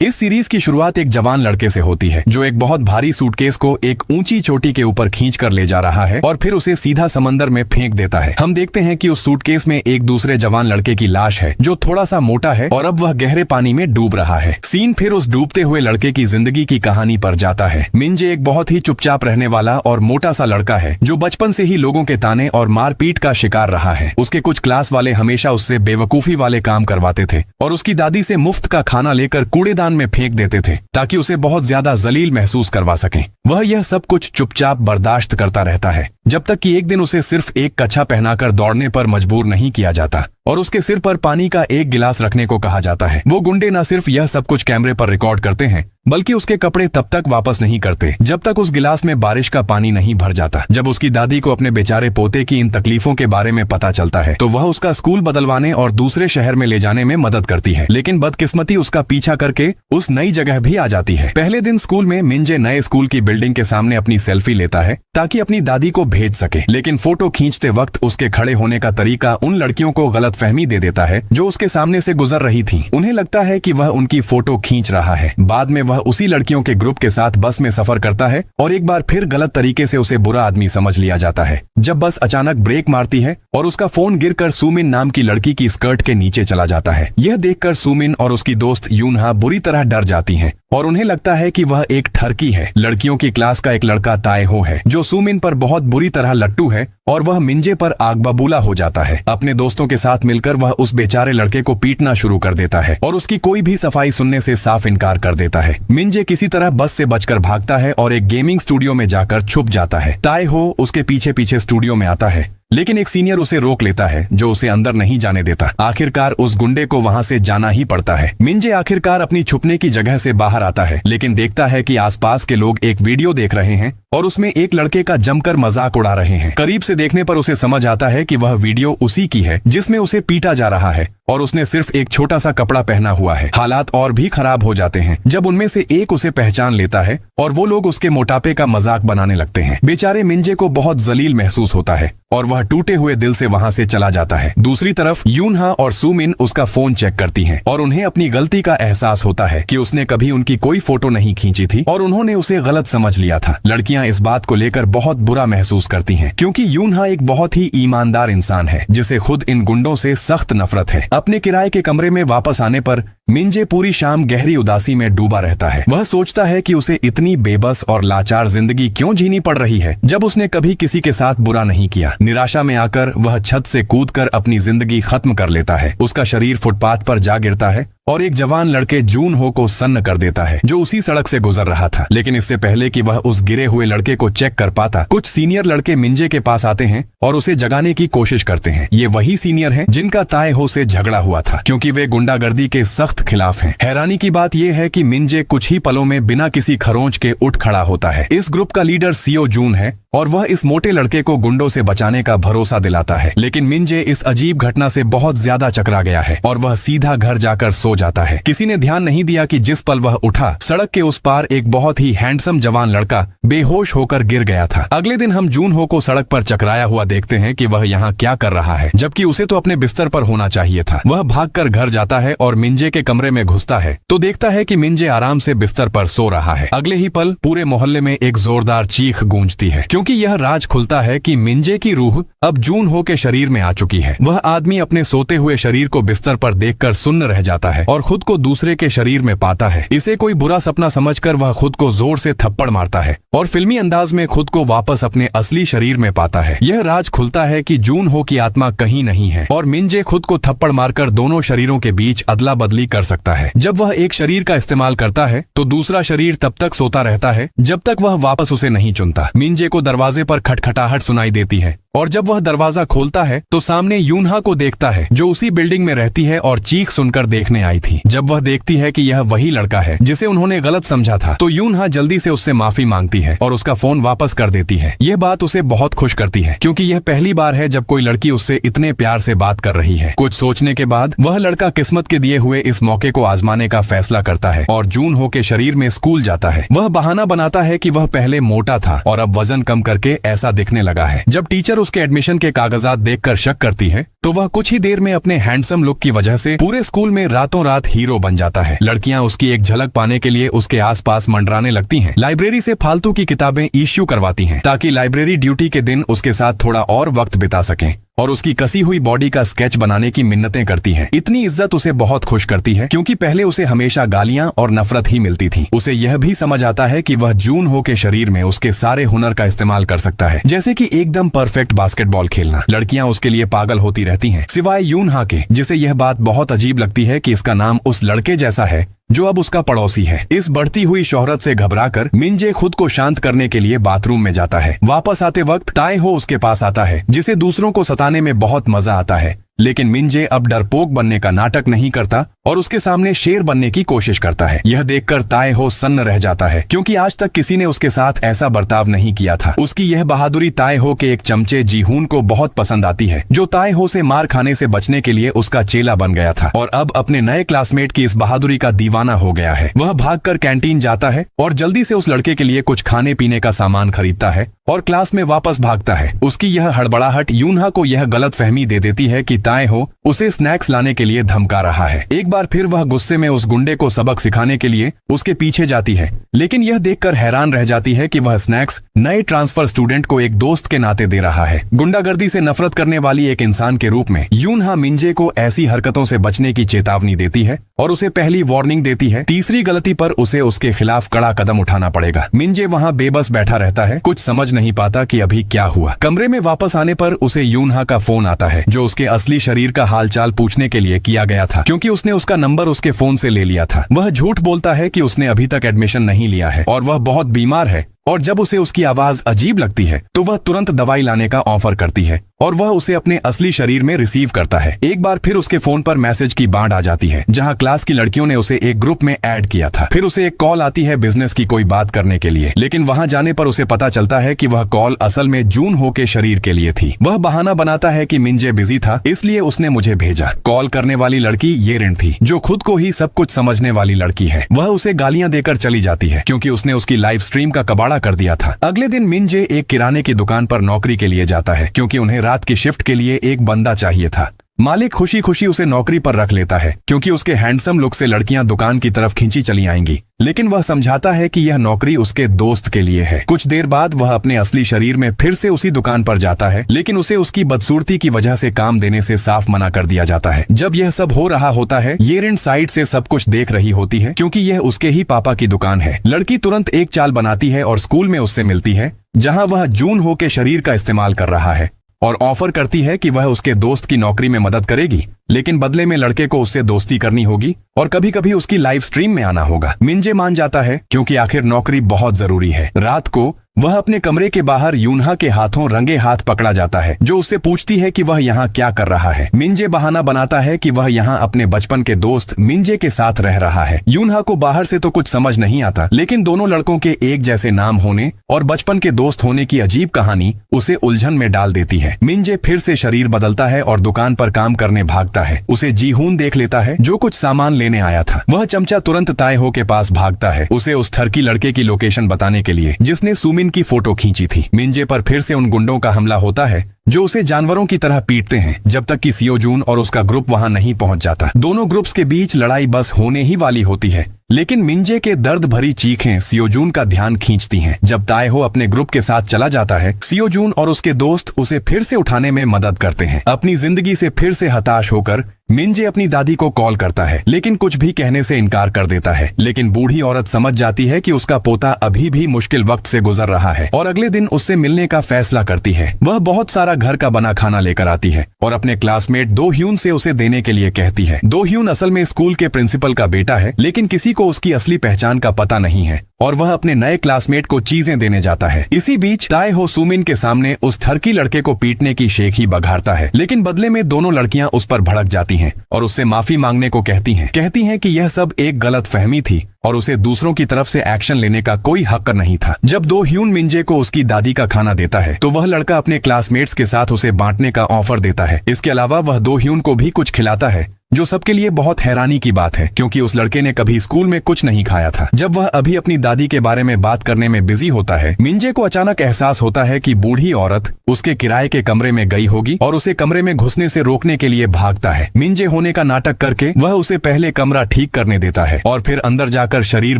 इस सीरीज की शुरुआत एक जवान लड़के से होती है जो एक बहुत भारी सूटकेस को एक ऊंची चोटी के ऊपर खींच कर ले जा रहा है और फिर उसे सीधा समंदर में फेंक देता है। हम देखते हैं कि उस सूटकेस में एक दूसरे जवान लड़के की लाश है जो थोड़ा सा मोटा है और अब वह गहरे पानी में डूब रहा है। सीन फिर उस डूबते हुए लड़के की जिंदगी की कहानी पर जाता है। मिंजे एक बहुत ही चुपचाप रहने वाला और मोटा सा लड़का है जो बचपन से ही लोगों के ताने और मारपीट का शिकार रहा है। उसके कुछ क्लास वाले हमेशा उससे बेवकूफी वाले काम करवाते थे और उसकी दादी से मुफ्त का खाना लेकर कूड़ेदान में फेंक देते थे ताकि उसे बहुत ज्यादा जलील महसूस करवा सकें। वह यह सब कुछ चुपचाप बर्दाश्त करता रहता है जब तक कि एक दिन उसे सिर्फ एक कच्छा पहनाकर दौड़ने पर मजबूर नहीं किया जाता और उसके सिर पर पानी का एक गिलास रखने को कहा जाता है। वो गुंडे न सिर्फ यह सब कुछ कैमरे पर रिकॉर्ड करते हैं बल्कि उसके कपड़े तब तक वापस नहीं करते जब तक उस गिलास में बारिश का पानी नहीं भर जाता। जब उसकी दादी को अपने बेचारे पोते की इन तकलीफों के बारे में पता चलता है तो वह उसका स्कूल बदलवाने और दूसरे शहर में ले जाने में मदद करती है, लेकिन बदकिस्मती उसका पीछा करके उस नई जगह भी आ जाती है। पहले दिन स्कूल में मिंजे नए स्कूल की बिल्डिंग के सामने अपनी सेल्फी लेता है ताकि अपनी दादी को भेज सके, लेकिन फोटो खींचते वक्त उसके खड़े होने का तरीका उन लड़कियों को गलतफहमी दे देता है जो उसके सामने से गुजर रही थीं। उन्हें लगता है कि वह उनकी फोटो खींच रहा है। बाद में वह उसी लड़कियों के ग्रुप के साथ बस में सफर करता है और एक बार फिर गलत तरीके से उसे बुरा आदमी समझ लिया जाता है जब बस अचानक ब्रेक मारती है और उसका फोन गिरकर सुमिन नाम की लड़की की स्कर्ट के नीचे चला जाता है। यह देखकर सुमिन और उसकी दोस्त यूनहा बुरी तरह डर जाती हैं और उन्हें लगता है कि वह एक ठरकी है। लड़कियों की क्लास का एक लड़का ताएहो है जो सुमिन पर बहुत बुरी तरह लट्टू है और वह मिंजे पर आग बबूला हो जाता है। अपने दोस्तों के साथ मिलकर वह उस बेचारे लड़के को पीटना शुरू कर देता है और उसकी कोई भी सफाई सुनने से साफ इनकार कर देता है। मिंजे किसी तरह बस से बचकर भागता है और एक गेमिंग स्टूडियो में जाकर छुप जाता है। ताएहो उसके पीछे पीछे स्टूडियो में आता है लेकिन एक सीनियर उसे रोक लेता है जो उसे अंदर नहीं जाने देता। आखिरकार उस गुंडे को वहां से जाना ही पड़ता है। मिंजे आखिरकार अपनी छुपने की जगह से बाहर आता है लेकिन देखता है कि आसपास के लोग एक वीडियो देख रहे हैं और उसमें एक लड़के का जमकर मजाक उड़ा रहे हैं। करीब से देखने पर उसे समझ आता है कि वह वीडियो उसी की है जिसमें उसे पीटा जा रहा है और उसने सिर्फ एक छोटा सा कपड़ा पहना हुआ है। हालात और भी खराब हो जाते हैं जब उनमें से एक उसे पहचान लेता है और वो लोग उसके मोटापे का मजाक बनाने लगते हैं। बेचारे मिंजे को बहुत जलील महसूस होता है और वह टूटे हुए दिल से वहां से चला जाता है। दूसरी तरफ यूनहा और सुमिन उसका फोन चेक करती हैं और उन्हें अपनी गलती का एहसास होता है कि उसने कभी उनकी कोई फोटो नहीं खींची थी और उन्होंने उसे गलत समझ लिया था। लड़कियां इस बात को लेकर बहुत बुरा महसूस करती हैं क्योंकि यूनहा एक बहुत ही ईमानदार इंसान है जिसे खुद इन गुंडों से सख्त नफरत है। अपने किराए के कमरे में वापस आने पर मिंजे पूरी शाम गहरी उदासी में डूबा रहता है। वह सोचता है कि उसे इतनी बेबस और लाचार जिंदगी क्यों जीनी पड़ रही है जब उसने कभी किसी के साथ बुरा नहीं किया। निराशा में आकर वह छत से कूदकर अपनी जिंदगी खत्म कर लेता है। उसका शरीर फुटपाथ पर जा गिरता है और एक जवान लड़के जूनहो को सन्न कर देता है जो उसी सड़क से गुजर रहा था। लेकिन इससे पहले कि वह उस गिरे हुए लड़के को चेक कर पाता कुछ सीनियर लड़के मिंजे के पास आते हैं और उसे जगाने की कोशिश करते हैं। ये वही सीनियर हैं जिनका ताएहो से झगड़ा हुआ था क्योंकि वे गुंडागर्दी के सख्त खिलाफ हैं। हैरानी की बात यह है कि मिंजे कुछ ही पलों में बिना किसी खरोंच के उठ खड़ा होता है। इस ग्रुप का लीडर सियो जून है और वह इस मोटे लड़के को गुंडों से बचाने का भरोसा दिलाता है, लेकिन मिंजे इस अजीब घटना से बहुत ज्यादा चकरा गया है और वह सीधा घर जाकर सो जाता है। किसी ने ध्यान नहीं दिया कि जिस पल वह उठा सड़क के उस पार एक बहुत ही हैंडसम जवान लड़का बेहोश होकर गिर गया था। अगले दिन हम जूनहो को सड़क पर चकराया हुआ देखते हैं कि वह यहाँ क्या कर रहा है जबकि उसे तो अपने बिस्तर पर होना चाहिए था। वह भागकर घर जाता है और मिंजे के कमरे में घुसता है तो देखता है कि मिंजे आराम से बिस्तर पर सो रहा है। अगले ही पल पूरे मोहल्ले में एक जोरदार चीख गूंजती है क्योंकि यह राज खुलता है कि मिंजे की रूह अब जूनहो के शरीर में आ चुकी है। वह आदमी अपने सोते हुए शरीर को बिस्तर पर देखकर सुन्न रह जाता है और खुद को दूसरे के शरीर में पाता है। इसे कोई बुरा सपना समझकर वह खुद को जोर से थप्पड़ मारता है और फिल्मी अंदाज में खुद को वापस अपने असली शरीर में पाता है। यह राज खुलता है कि जूनहो की आत्मा कहीं नहीं है और मिंजे खुद को थप्पड़ मारकर दोनों शरीरों के बीच अदला बदली कर सकता है। जब वह एक शरीर का इस्तेमाल करता है तो दूसरा शरीर तब तक सोता रहता है जब तक वह वापस उसे नहीं चुनता। मिंजे को दरवाजे पर खटखटाहट सुनाई देती है और जब वह दरवाजा खोलता है तो सामने यूनहा को देखता है जो उसी बिल्डिंग में रहती है और चीख सुनकर देखने आई थी। जब वह देखती है कि यह वही लड़का है जिसे उन्होंने गलत समझा था तो यूनहा जल्दी से उससे माफी मांगती है और उसका फोन वापस कर देती है। यह बात उसे बहुत खुश करती है क्योंकि यह पहली बार है जब कोई लड़की उससे इतने प्यार से बात कर रही है। कुछ सोचने के बाद वह लड़का किस्मत के दिए हुए इस मौके को आजमाने का फैसला करता है और जूनहो के शरीर में स्कूल जाता है। वह बहाना बनाता है कि वह पहले मोटा था और अब वजन कम करके ऐसा दिखने लगा है। जब टीचर उसके एडमिशन के कागजात देखकर शक करती है तो वह कुछ ही देर में अपने हैंडसम लुक की वजह से पूरे स्कूल में रातों रात हीरो बन जाता है। लड़कियां उसकी एक झलक पाने के लिए उसके आसपास मंडराने लगती हैं। लाइब्रेरी से फालतू की किताबें इश्यू करवाती हैं ताकि लाइब्रेरी ड्यूटी के दिन उसके साथ थोड़ा और वक्त बिता सकें और उसकी कसी हुई बॉडी का स्केच बनाने की मिन्नतें करती हैं। इतनी इज्जत उसे बहुत खुश करती है क्योंकि पहले उसे हमेशा गालियां और नफरत ही मिलती थी। उसे यह भी समझ आता है कि वह जून हो के शरीर में उसके सारे हुनर का इस्तेमाल कर सकता है, जैसे कि एकदम परफेक्ट बास्केटबॉल खेलना। लड़कियां उसके लिए पागल होती रहती हैं सिवाय यूनहा के, जिसे यह बात बहुत अजीब लगती है कि इसका नाम उस लड़के जैसा है जो अब उसका पड़ोसी है। इस बढ़ती हुई शोहरत से घबराकर मिंजे खुद को शांत करने के लिए बाथरूम में जाता है। वापस आते वक्त ताए हो उसके पास आता है, जिसे दूसरों को सताने में बहुत मजा आता है। लेकिन मिंजे अब डरपोक बनने का नाटक नहीं करता और उसके सामने शेर बनने की कोशिश करता है। यह देखकर ताए हो सन्न रह जाता है क्योंकि आज तक किसी ने उसके साथ ऐसा बर्ताव नहीं किया था। उसकी यह बहादुरी ताए हो के एक चमचे जीहून को बहुत पसंद आती है, जो ताए हो से मार खाने से बचने के लिए उसका चेला बन गया था और अब अपने नए क्लासमेट की इस बहादुरी का दीवाना हो गया है। वह भागकर कैंटीन जाता है और जल्दी से उस लड़के के लिए कुछ खाने पीने का सामान खरीदता है और क्लास में वापस भागता है। उसकी यह हड़बड़ाहट यूनहा को यह गलत फहमी दे देती है कि ताए हो उसे स्नैक्स लाने के लिए धमका रहा है। एक बार फिर वह गुस्से में उस गुंडे को सबक सिखाने के लिए उसके पीछे जाती है, लेकिन यह देखकर हैरान रह जाती है कि वह स्नैक्स नए ट्रांसफर स्टूडेंट को एक दोस्त के नाते दे रहा है। गुंडागर्दी से नफरत करने वाली एक इंसान के रूप में यूनहा मिंजे को ऐसी हरकतों से बचने की चेतावनी देती है और उसे पहली वार्निंग देती है तीसरी गलती पर उसे उसके खिलाफ कड़ा कदम उठाना पड़ेगा। मिंजे वहाँ बेबस बैठा रहता है, कुछ समझ नहीं पाता कि अभी क्या हुआ। कमरे में वापस आने पर उसे यूनहा का फोन आता है, जो उसके असली शरीर का हालचाल पूछने के लिए किया गया था क्योंकि उसने उसका नंबर उसके फोन से ले लिया था। वह झूठ बोलता है कि उसने अभी तक एडमिशन नहीं लिया है और वह बहुत बीमार है, और जब उसे उसकी आवाज अजीब लगती है तो वह तुरंत दवाई लाने का ऑफर करती है और वह उसे अपने असली शरीर में रिसीव करता है। एक बार फिर उसके फोन पर मैसेज की बाढ़ आ जाती है, जहां क्लास की लड़कियों ने उसे एक ग्रुप में ऐड किया था। फिर उसे एक कॉल आती है बिजनेस की कोई बात करने के लिए, लेकिन वहां जाने पर उसे पता चलता है कि वह कॉल असल में जून हो के शरीर के लिए थी। वह बहाना बनाता है कि मिंजे बिजी था, इसलिए उसने मुझे भेजा। कॉल करने वाली लड़की ये रिन थी, जो खुद को ही सब कुछ समझने वाली लड़की है। वह उसे गालियां देकर चली जाती है क्योंकि उसने उसकी लाइव स्ट्रीम का कबाड़ा कर दिया था। अगले दिन मिंजे एक किराने की दुकान पर नौकरी के लिए जाता है क्योंकि उन्हें रात की शिफ्ट के लिए एक बंदा चाहिए था। मालिक खुशी खुशी उसे नौकरी पर रख लेता है क्योंकि उसके हैंडसम लुक से लड़कियां दुकान की तरफ खींची चली आएंगी, लेकिन वह समझाता है कि यह नौकरी उसके दोस्त के लिए है। कुछ देर बाद वह अपने असली शरीर में फिर से उसी दुकान पर जाता है, लेकिन उसे उसकी बदसूरती की वजह से काम देने से साफ मना कर दिया जाता है। जब यह सब हो रहा होता है, येरिन साइड से सब कुछ देख रही होती है क्योंकि यह उसके ही पापा की दुकान है। लड़की तुरंत एक चाल बनाती है और स्कूल में उससे मिलती है, जहाँ वह जून हो के शरीर का इस्तेमाल कर रहा है और ऑफर करती है कि वह उसके दोस्त की नौकरी में मदद करेगी, लेकिन बदले में लड़के को उससे दोस्ती करनी होगी और कभी कभी उसकी लाइव स्ट्रीम में आना होगा। मिंजे मान जाता है क्योंकि आखिर नौकरी बहुत जरूरी है। रात को वह अपने कमरे के बाहर यूनहा के हाथों रंगे हाथ पकड़ा जाता है, जो उससे पूछती है कि वह यहाँ क्या कर रहा है। मिंजे बहाना बनाता है कि वह यहाँ अपने बचपन के दोस्त मिंजे के साथ रह रहा है। यूनहा को बाहर से तो कुछ समझ नहीं आता, लेकिन दोनों लड़कों के एक जैसे नाम होने और बचपन के दोस्त होने की अजीब कहानी उसे उलझन में डाल देती है। मिंजे फिर से शरीर बदलता है और दुकान पर काम करने भागता है। उसे जीहून देख लेता है, जो कुछ सामान लेने आया था। वह चमचा तुरंत ताए हो के पास भागता है, उसे उस थर्की लड़के की लोकेशन बताने के लिए जिसने सुमिन की फोटो खींची थी। मिंजे पर फिर से उन गुंडों का हमला होता है जो उसे जानवरों की तरह पीटते हैं, जब तक कि सियोजून और उसका ग्रुप वहां नहीं पहुंच जाता। दोनों ग्रुप्स के बीच लड़ाई बस होने ही वाली होती है, लेकिन मिंजे के दर्द भरी चीखें सियोजून का ध्यान खींचती हैं। जब ताएहो अपने ग्रुप के साथ चला जाता है, सियोजून और उसके दोस्त उसे फिर से उठाने में मदद करते हैं। अपनी जिंदगी से फिर से हताश होकर मिंजे अपनी दादी को कॉल करता है, लेकिन कुछ भी कहने से इनकार कर देता है। लेकिन बूढ़ी औरत समझ जाती है कि उसका पोता अभी भी मुश्किल वक्त से गुजर रहा है और अगले दिन उससे मिलने का फैसला करती है। वह बहुत सारा घर का बना खाना लेकर आती है और अपने क्लासमेट दो ह्यून से उसे देने के लिए कहती है। दो ह्यून असल में स्कूल के प्रिंसिपल का बेटा है, लेकिन किसी को उसकी असली पहचान का पता नहीं है और वह अपने नए क्लासमेट को चीजें देने जाता है। इसी बीच ताएहो सुमिन के सामने उस थर्की लड़के को पीटने की शेख ही बघारता है, लेकिन बदले में दोनों लड़कियां उस पर भड़क जाती हैं और उससे माफी मांगने को कहती हैं कि यह सब एक गलत फहमी थी और उसे दूसरों की तरफ से एक्शन लेने का कोई हक नहीं था। जब दो ह्यून मिंजे को उसकी दादी का खाना देता है तो वह लड़का अपने क्लासमेट्स के साथ उसे बांटने का ऑफर देता है। इसके अलावा वह दो ह्यून को भी कुछ खिलाता है जो सबके लिए बहुत हैरानी की बात है, क्योंकि उस लड़के ने कभी स्कूल में कुछ नहीं खाया था। जब वह अभी अपनी दादी के बारे में बात करने में बिजी होता है, मिंजे को अचानक एहसास होता है कि बूढ़ी औरत उसके किराए के कमरे में गई होगी और उसे कमरे में घुसने से रोकने के लिए भागता है। मिंजे होने का नाटक करके वह उसे पहले कमरा ठीक करने देता है और फिर अंदर जाकर शरीर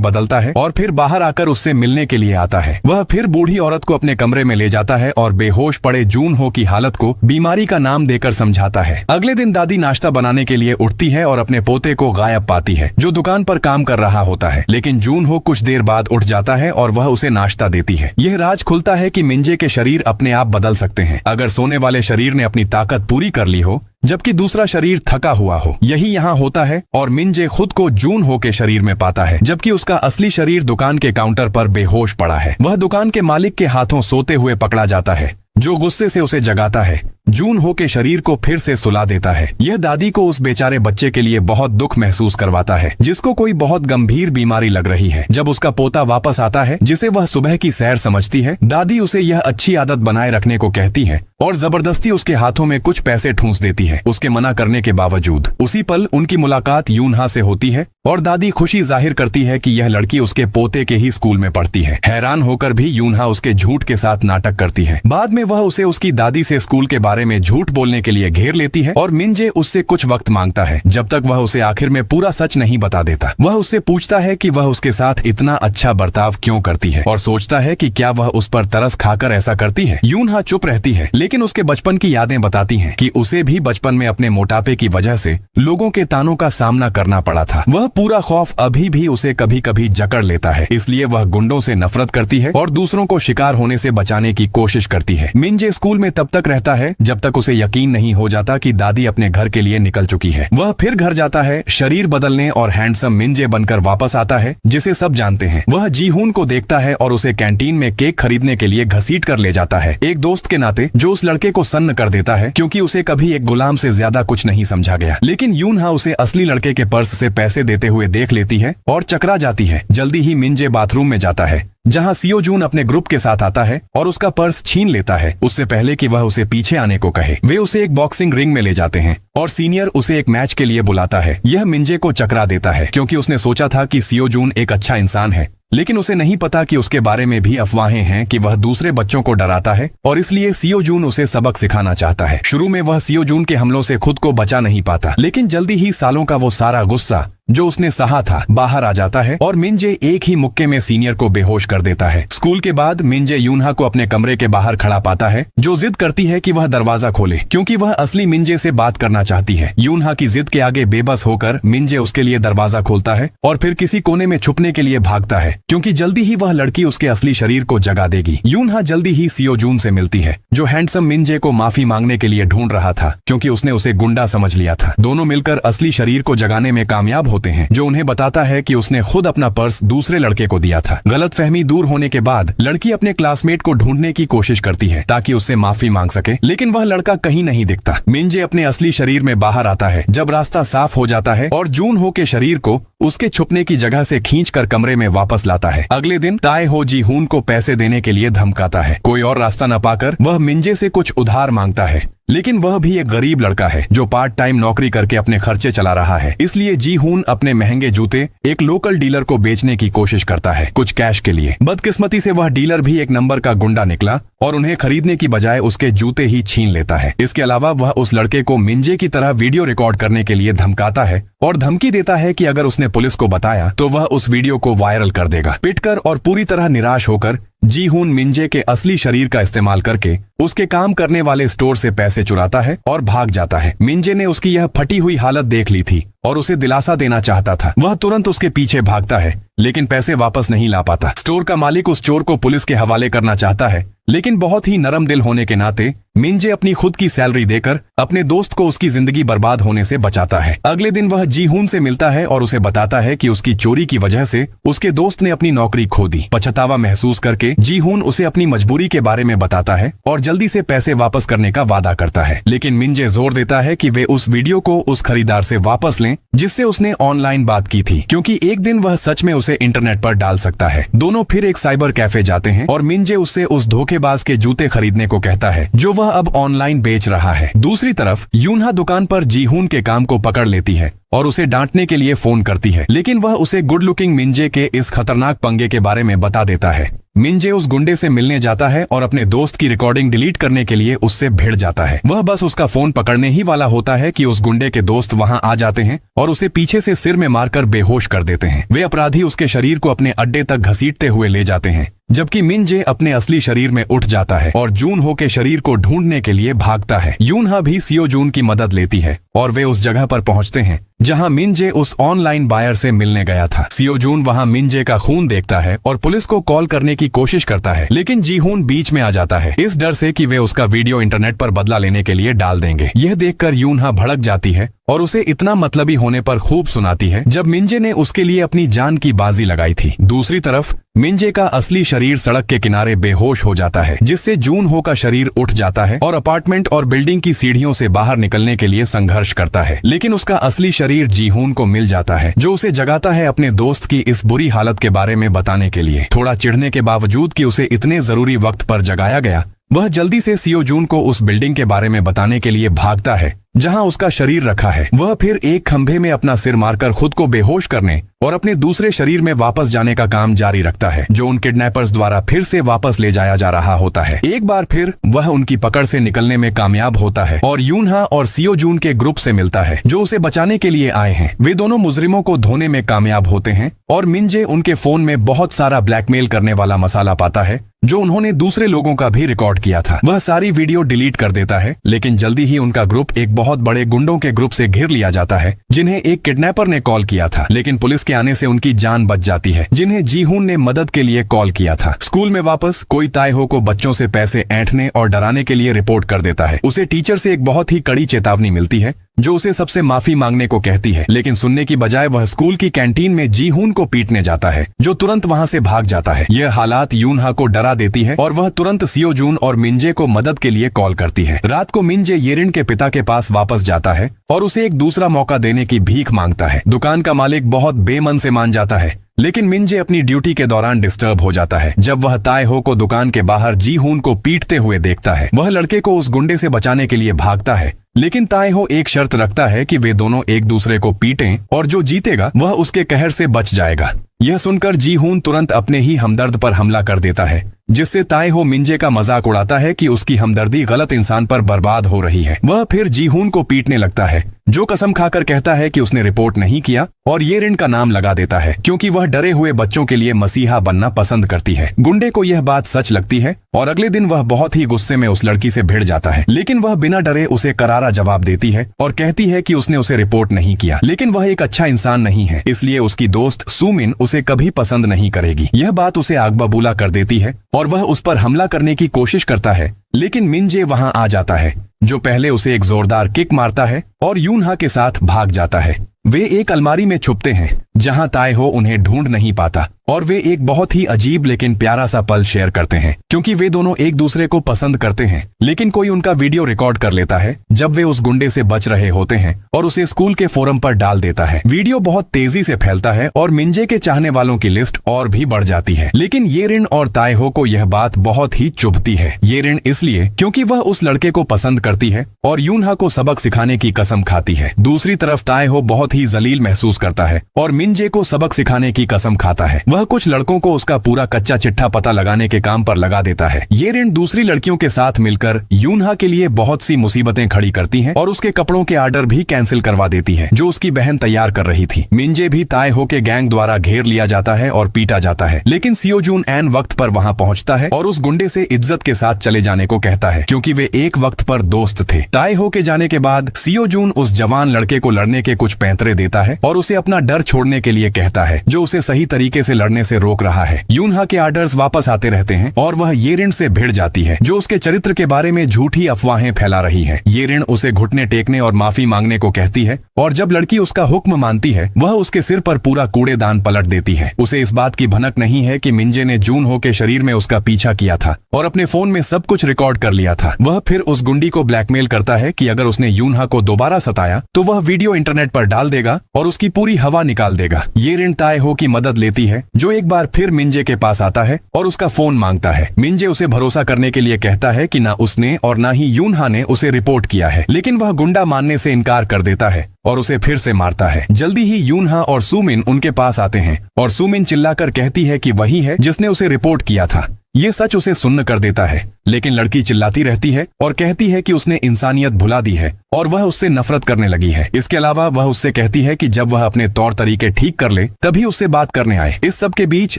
बदलता है और फिर बाहर आकर उससे मिलने के लिए आता है। वह फिर बूढ़ी औरत को अपने कमरे में ले जाता है और बेहोश पड़े जून हो की हालत को बीमारी का नाम देकर समझाता है। अगले दिन दादी नाश्ता बनाने के लिए उठती है और अपने पोते को गायब पाती है, जो दुकान पर काम कर रहा होता है। लेकिन जून हो कुछ देर बाद उठ जाता है और वह उसे नाश्ता देती है। यह राज खुलता है कि मिंजे के शरीर अपने आप बदल सकते हैं अगर सोने वाले शरीर ने अपनी ताकत पूरी कर ली हो, जबकि दूसरा शरीर थका हुआ हो। यही यहाँ होता है और मिंजे खुद को जून हो के शरीर में पाता है, जबकि उसका असली शरीर दुकान के काउंटर पर बेहोश पड़ा है। वह दुकान के मालिक के हाथों सोते हुए पकड़ा जाता है, जो गुस्से से उसे जगाता है। जून हो के शरीर को फिर से सुला देता है। यह दादी को उस बेचारे बच्चे के लिए बहुत दुख महसूस करवाता है, जिसको कोई बहुत गंभीर बीमारी लग रही है। जब उसका पोता वापस आता है, जिसे वह सुबह की सैर समझती है, दादी उसे यह अच्छी आदत बनाए रखने को कहती है और जबरदस्ती उसके हाथों में कुछ पैसे ठूंस देती है, उसके मना करने के बावजूद। उसी पल उनकी मुलाकात यूनहा से होती है और दादी खुशी जाहिर करती है कि यह लड़की उसके पोते के ही स्कूल में पढ़ती है। हैरान होकर भी यूनहा उसके झूठ के साथ नाटक करती है। बाद में वह उसे उसकी दादी से स्कूल के बारे में झूठ बोलने के लिए घेर लेती है और मिंजे उससे कुछ वक्त मांगता है, जब तक वह उसे आखिर में पूरा सच नहीं बता देता। वह उससे पूछता है कि वह उसके साथ इतना अच्छा बर्ताव क्यों करती है और सोचता है कि क्या वह उस पर तरस खाकर ऐसा करती है। यूनहा चुप रहती है, लेकिन उसके बचपन की यादें बताती हैं कि उसे भी बचपन में अपने मोटापे की वजह से लोगों के तानों का सामना करना पड़ा था। वह पूरा खौफ अभी भी उसे कभी कभी जकड़ लेता है, इसलिए वह गुंडों से नफरत करती है और दूसरों को शिकार होने से बचाने की कोशिश करती है। मिंजे स्कूल में तब तक रहता है जब तक उसे यकीन नहीं हो जाता कि दादी अपने घर के लिए निकल चुकी है। वह फिर घर जाता है, शरीर बदलने और हैंडसम मिंजे बनकर वापस आता है, जिसे सब जानते हैं। वह जीहून को देखता है और उसे कैंटीन में केक खरीदने के लिए घसीट कर ले जाता है, एक दोस्त के नाते, जो उस लड़के को सन्न कर देता है क्योंकि उसे कभी एक गुलाम से ज्यादा कुछ नहीं समझा गया। लेकिन यूनहा उसे असली लड़के के पर्स से पैसे देते हुए देख लेती है और चकरा जाती है। जल्दी ही मिंजे बाथरूम में जाता है, जहां सियो जून अपने ग्रुप के साथ आता है और उसका पर्स छीन लेता है, उससे पहले कि वह उसे पीछे आने को कहे। वे उसे एक बॉक्सिंग रिंग में ले जाते हैं और सीनियर उसे एक मैच के लिए बुलाता है। यह मिंजे को चकरा देता है, क्योंकि उसने सोचा था कि सियो जून एक अच्छा इंसान है, लेकिन उसे नहीं पता कि उसके बारे में भी अफवाहें हैं कि वह दूसरे बच्चों को डराता है और इसलिए सियो जून उसे सबक सिखाना चाहता है। शुरू में वह सियो जून के हमलों से खुद को बचा नहीं पाता, लेकिन जल्दी ही सालों का वो सारा गुस्सा जो उसने सहा था बाहर आ जाता है और मिंजे एक ही मुक्के में सीनियर को बेहोश कर देता है। स्कूल के बाद मिंजे यूनहा को अपने कमरे के बाहर खड़ा पाता है, जो जिद करती है कि वह दरवाजा खोले, क्योंकि वह असली मिंजे से बात करना चाहती है। यूनहा की जिद के आगे बेबस होकर मिंजे उसके लिए दरवाजा खोलता है और फिर किसी कोने में छुपने के लिए भागता है, क्योंकि जल्दी ही वह लड़की उसके असली शरीर को जगा देगी। यूनहा जल्दी ही सियो जून से मिलती है, जो हैंडसम मिंजे को माफी मांगने के लिए ढूंढ रहा था, क्योंकि उसने उसे गुंडा समझ लिया था। दोनों मिलकर असली शरीर को जगाने में कामयाब होते हैं, जो उन्हें बताता है कि उसने खुद अपना पर्स दूसरे लड़के को दिया था। गलतफहमी दूर होने के बाद लड़की अपने क्लासमेट को ढूंढने की कोशिश करती है ताकि उससे माफी मांग सके, लेकिन वह लड़का कहीं नहीं दिखता। मिंजे अपने असली शरीर में बाहर आता है जब रास्ता साफ हो जाता है और जून हो के शरीर को उसके छुपने की जगह से खींचकर कमरे में वापस लाता है। अगले दिन ताए हो जी हून को पैसे देने के लिए धमकाता है। कोई और रास्ता न पाकर वह मिंजे से कुछ उधार मांगता है, लेकिन वह भी एक गरीब लड़का है जो पार्ट टाइम नौकरी करके अपने खर्चे चला रहा है। इसलिए जी हून अपने महंगे जूते एक लोकल डीलर को बेचने की कोशिश करता है, कुछ कैश के लिए। बदकिस्मती से वह डीलर भी एक नंबर का गुंडा निकला और उन्हें खरीदने की बजाय उसके जूते ही छीन लेता है। इसके अलावा वह उस लड़के को मिंजे की तरह वीडियो रिकॉर्ड करने के लिए धमकाता है और धमकी देता है कि अगर उसने पुलिस को बताया तो वह उस वीडियो को वायरल कर देगा। पिटकर और पूरी तरह निराश होकर जी हून मिंजे के असली शरीर का इस्तेमाल करके उसके काम करने वाले स्टोर से पैसे चुराता है और भाग जाता है। मिंजे ने उसकी यह फटी हुई हालत देख ली थी और उसे दिलासा देना चाहता था। वह तुरंत उसके पीछे भागता है, लेकिन पैसे वापस नहीं ला पाता। स्टोर का मालिक उस चोर को पुलिस के हवाले करना चाहता है, लेकिन बहुत ही नरम दिल होने के नाते मिंजे अपनी खुद की सैलरी देकर अपने दोस्त को उसकी जिंदगी बर्बाद होने से बचाता है। अगले दिन वह जी हून से मिलता है और उसे बताता है कि उसकी चोरी की वजह से उसके दोस्त ने अपनी नौकरी खो दी। पछतावा महसूस करके जी हून उसे अपनी मजबूरी के बारे में बताता है और जल्दी से पैसे वापस करने का वादा करता है, लेकिन मिंजे जोर देता है कि वे उस वीडियो को उस खरीदार से वापस लें जिससे उसने ऑनलाइन बात की थी, क्योंकि एक दिन वह सच में उसे इंटरनेट पर डाल सकता है। दोनों फिर एक साइबर कैफे जाते हैं और मिंजे उससे उस धोखेबाज के जूते खरीदने को कहता है जो वह अब ऑनलाइन बेच रहा है। दूसरी तरफ यूनहा दुकान पर जीहून के काम को पकड़ लेती है और उसे डांटने के लिए फोन करती है, लेकिन वह उसे गुड लुकिंग मिंजे के इस खतरनाक पंगे के बारे में बता देता है। मिंजे उस गुंडे से मिलने जाता है और अपने दोस्त की रिकॉर्डिंग डिलीट करने के लिए उससे भिड़ जाता है। वह बस उसका फोन पकड़ने ही वाला होता है कि उस गुंडे के दोस्त वहां आ जाते हैं और उसे पीछे से सिर में मारकर बेहोश कर देते हैं। वे अपराधी उसके शरीर को अपने अड्डे तक घसीटते हुए ले जाते हैं, जबकि मिंजे अपने असली शरीर में उठ जाता है और जून हो के शरीर को ढूंढने के लिए भागता है। यूनहा भी सियो जून की मदद लेती है और वे उस जगह पर पहुंचते हैं जहां मिंजे उस ऑनलाइन बायर से मिलने गया था। सियो जून वहां मिंजे का खून देखता है और पुलिस को कॉल करने की कोशिश करता है, लेकिन जीहून बीच में आ जाता है, इस डर से कि वे उसका वीडियो इंटरनेट पर बदला लेने के लिए डाल देंगे। यह देखकर यूनहा भड़क जाती है और उसे इतना मतलबी होने पर खूब सुनाती है जब मिंजे ने उसके लिए अपनी जान की बाजी लगाई थी। दूसरी तरफ मिंजे का असली शरीर सड़क के किनारे बेहोश हो जाता है, जिससे जून हो का शरीर उठ जाता है और अपार्टमेंट और बिल्डिंग की सीढ़ियों से बाहर निकलने के लिए संघर्ष करता है। लेकिन उसका असली शरीर जीहून को मिल जाता है, जो उसे जगाता है अपने दोस्त की इस बुरी हालत के बारे में बताने के लिए। थोड़ा चिढ़ने के बावजूद कि उसे इतने जरूरी वक्त पर जगाया गया, वह जल्दी से सियो जून को उस बिल्डिंग के बारे में बताने के लिए भागता है जहां उसका शरीर रखा है। वह फिर एक खंभे में अपना सिर मारकर खुद को बेहोश करने और अपने दूसरे शरीर में वापस जाने का काम जारी रखता है, जो उन किडनैपर्स द्वारा फिर से वापस ले जाया जा रहा होता है। एक बार फिर वह उनकी पकड़ से निकलने में कामयाब होता है और यूनहा और सियो जून के ग्रुप से मिलता है जो उसे बचाने के लिए आए हैं। वे दोनों मुजरिमों को धोने में कामयाब होते हैं और मिंजे उनके फोन में बहुत सारा ब्लैकमेल करने वाला मसाला पाता है जो उन्होंने दूसरे लोगों का भी रिकॉर्ड किया था। वह सारी वीडियो डिलीट कर देता है, लेकिन जल्दी ही उनका ग्रुप एक बहुत बड़े गुंडों के ग्रुप से घिर लिया जाता है जिन्हें एक किडनैपर ने कॉल किया था, लेकिन पुलिस के आने से उनकी जान बच जाती है, जिन्हें जीहून ने मदद के लिए कॉल किया था। स्कूल में वापस कोई ताएहो को बच्चों से पैसे ऐंठने और डराने के लिए रिपोर्ट कर देता है। उसे टीचर से एक बहुत ही कड़ी चेतावनी मिलती है जो उसे सबसे माफी मांगने को कहती है, लेकिन सुनने की बजाय वह स्कूल की कैंटीन में जीहून को पीटने जाता है जो तुरंत वहां से भाग जाता है। यह हालात यूनहा को डरा देती है और वह तुरंत सियो जून और मिंजे को मदद के लिए कॉल करती है। रात को मिंजे येरिन के पिता के पास वापस जाता है और उसे एक दूसरा मौका देने की भीख मांगता है। दुकान का मालिक बहुत बेमन से मान जाता है, लेकिन मिंजे अपनी ड्यूटी के दौरान डिस्टर्ब हो जाता है जब वह ताएहो को दुकान के बाहर जीहून को पीटते हुए देखता है। वह लड़के को उस गुंडे से बचाने के लिए भागता है, लेकिन ताएहो एक शर्त रखता है कि वे दोनों एक दूसरे को पीटें और जो जीतेगा वह उसके कहर से बच जाएगा। यह सुनकर जीहून तुरंत अपने ही हमदर्द पर हमला कर देता है, जिससे ताएहो मिंजे का मजाक उड़ाता है कि उसकी हमदर्दी गलत इंसान पर बर्बाद हो रही है। वह फिर जीहून को पीटने लगता है, जो कसम खाकर कहता है कि उसने रिपोर्ट नहीं किया और येरिन का नाम लगा देता है क्योंकि वह डरे हुए बच्चों के लिए मसीहा बनना पसंद करती है। गुंडे को यह बात सच लगती है और अगले दिन वह बहुत ही गुस्से में उस लड़की से भिड़ जाता है, लेकिन वह बिना डरे उसे करारा जवाब देती है और कहती है कि उसने उसे रिपोर्ट नहीं किया, लेकिन वह एक अच्छा इंसान नहीं है, इसलिए उसकी दोस्त सुमिन उसे कभी पसंद नहीं करेगी। यह बात उसे आग बबूला कर देती है और वह उस पर हमला करने की कोशिश करता है, लेकिन मिंजे वहां आ जाता है जो पहले उसे एक जोरदार किक मारता है और यूनहा के साथ भाग जाता है। वे एक अलमारी में छुपते हैं जहां ताएहो उन्हें ढूंढ नहीं पाता और वे एक बहुत ही अजीब लेकिन प्यारा सा पल शेयर करते हैं क्योंकि वे दोनों एक दूसरे को पसंद करते हैं, लेकिन कोई उनका वीडियो रिकॉर्ड कर लेता है जब वे उस गुंडे से बच रहे होते हैं और उसे स्कूल के फोरम पर डाल देता है। वीडियो बहुत तेजी से फैलता है और मिंजे के चाहने वालों की लिस्ट और भी बढ़ जाती है, लेकिन येरिन और ताएहो को यह बात बहुत ही चुभती है। येरिन इसलिए क्योंकि वह उस लड़के को पसंद करती है और यूनहा को सबक सिखाने की कसम खाती है। दूसरी तरफ ताएहो बहुत ही जलील महसूस करता है और मिंजे को सबक सिखाने की कसम खाता है। वह कुछ लड़कों को उसका पूरा कच्चा चिट्ठा पता लगाने के काम पर लगा देता है। येरिन दूसरी लड़कियों के साथ मिलकर यूनहा के लिए बहुत सी मुसीबतें खड़ी करती हैं और उसके कपड़ों के ऑर्डर भी कैंसिल करवा देती है जो उसकी बहन तैयार कर रही थी। मिंजे भी ताएहो के गैंग द्वारा घेर लिया जाता है और पीटा जाता है, लेकिन सियो जून ऐन वक्त पर वहां पहुंचता है और उस गुंडे से इज्जत के साथ चले जाने को कहता है क्योंकि वे एक वक्त पर दोस्त थे। ताएहो के जाने के बाद सियो जून उस जवान लड़के को लड़ने के कुछ पैंतरे देता है और उसे अपना डर छोड़ने के लिए कहता है जो उसे सही तरीके से लड़ने से रोक रहा है। यूनहा के ऑर्डर्स वापस आते रहते हैं और वह येरिन से भिड़ जाती है जो उसके चरित्र के बारे में झूठी अफवाहें फैला रही है। येरिन उसे घुटने टेकने और माफी मांगने को कहती है और जब लड़की उसका हुक्म मानती है वह उसके सिर पर पूरा कूड़ेदान पलट देती है। उसे इस बात की भनक नहीं है कि मिंजे ने जून हो के शरीर में उसका पीछा किया था और अपने फोन में सब कुछ रिकॉर्ड कर लिया था। वह फिर उस गुंडी को ब्लैकमेल करता है कि अगर उसने यूनहा को दोबारा सताया तो वह वीडियो इंटरनेट पर डाल देगा और उसकी पूरी हवा निकाल देगा। ये रिन ताए हो की मदद लेती है, जो एक बार फिर मिंजे के पास आता है और उसका फोन मांगता है। मिंजे उसे भरोसा करने के लिए कहता है कि ना उसने और ना ही यूनहा ने उसे रिपोर्ट किया है, लेकिन वह गुंडा मानने से इनकार कर देता है और उसे फिर से मारता है। जल्दी ही यूनहा और सुमिन उनके पास आते हैं और सुमिन चिल्लाकर कहती है कि वही है जिसने उसे रिपोर्ट किया था। ये सच उसे सुन्न कर देता है, लेकिन लड़की चिल्लाती रहती है और कहती है कि उसने इंसानियत भुला दी है और वह उससे नफरत करने लगी है। इसके अलावा वह उससे कहती है कि जब वह अपने तौर तरीके ठीक कर ले तभी उससे बात करने आए। इस सब के बीच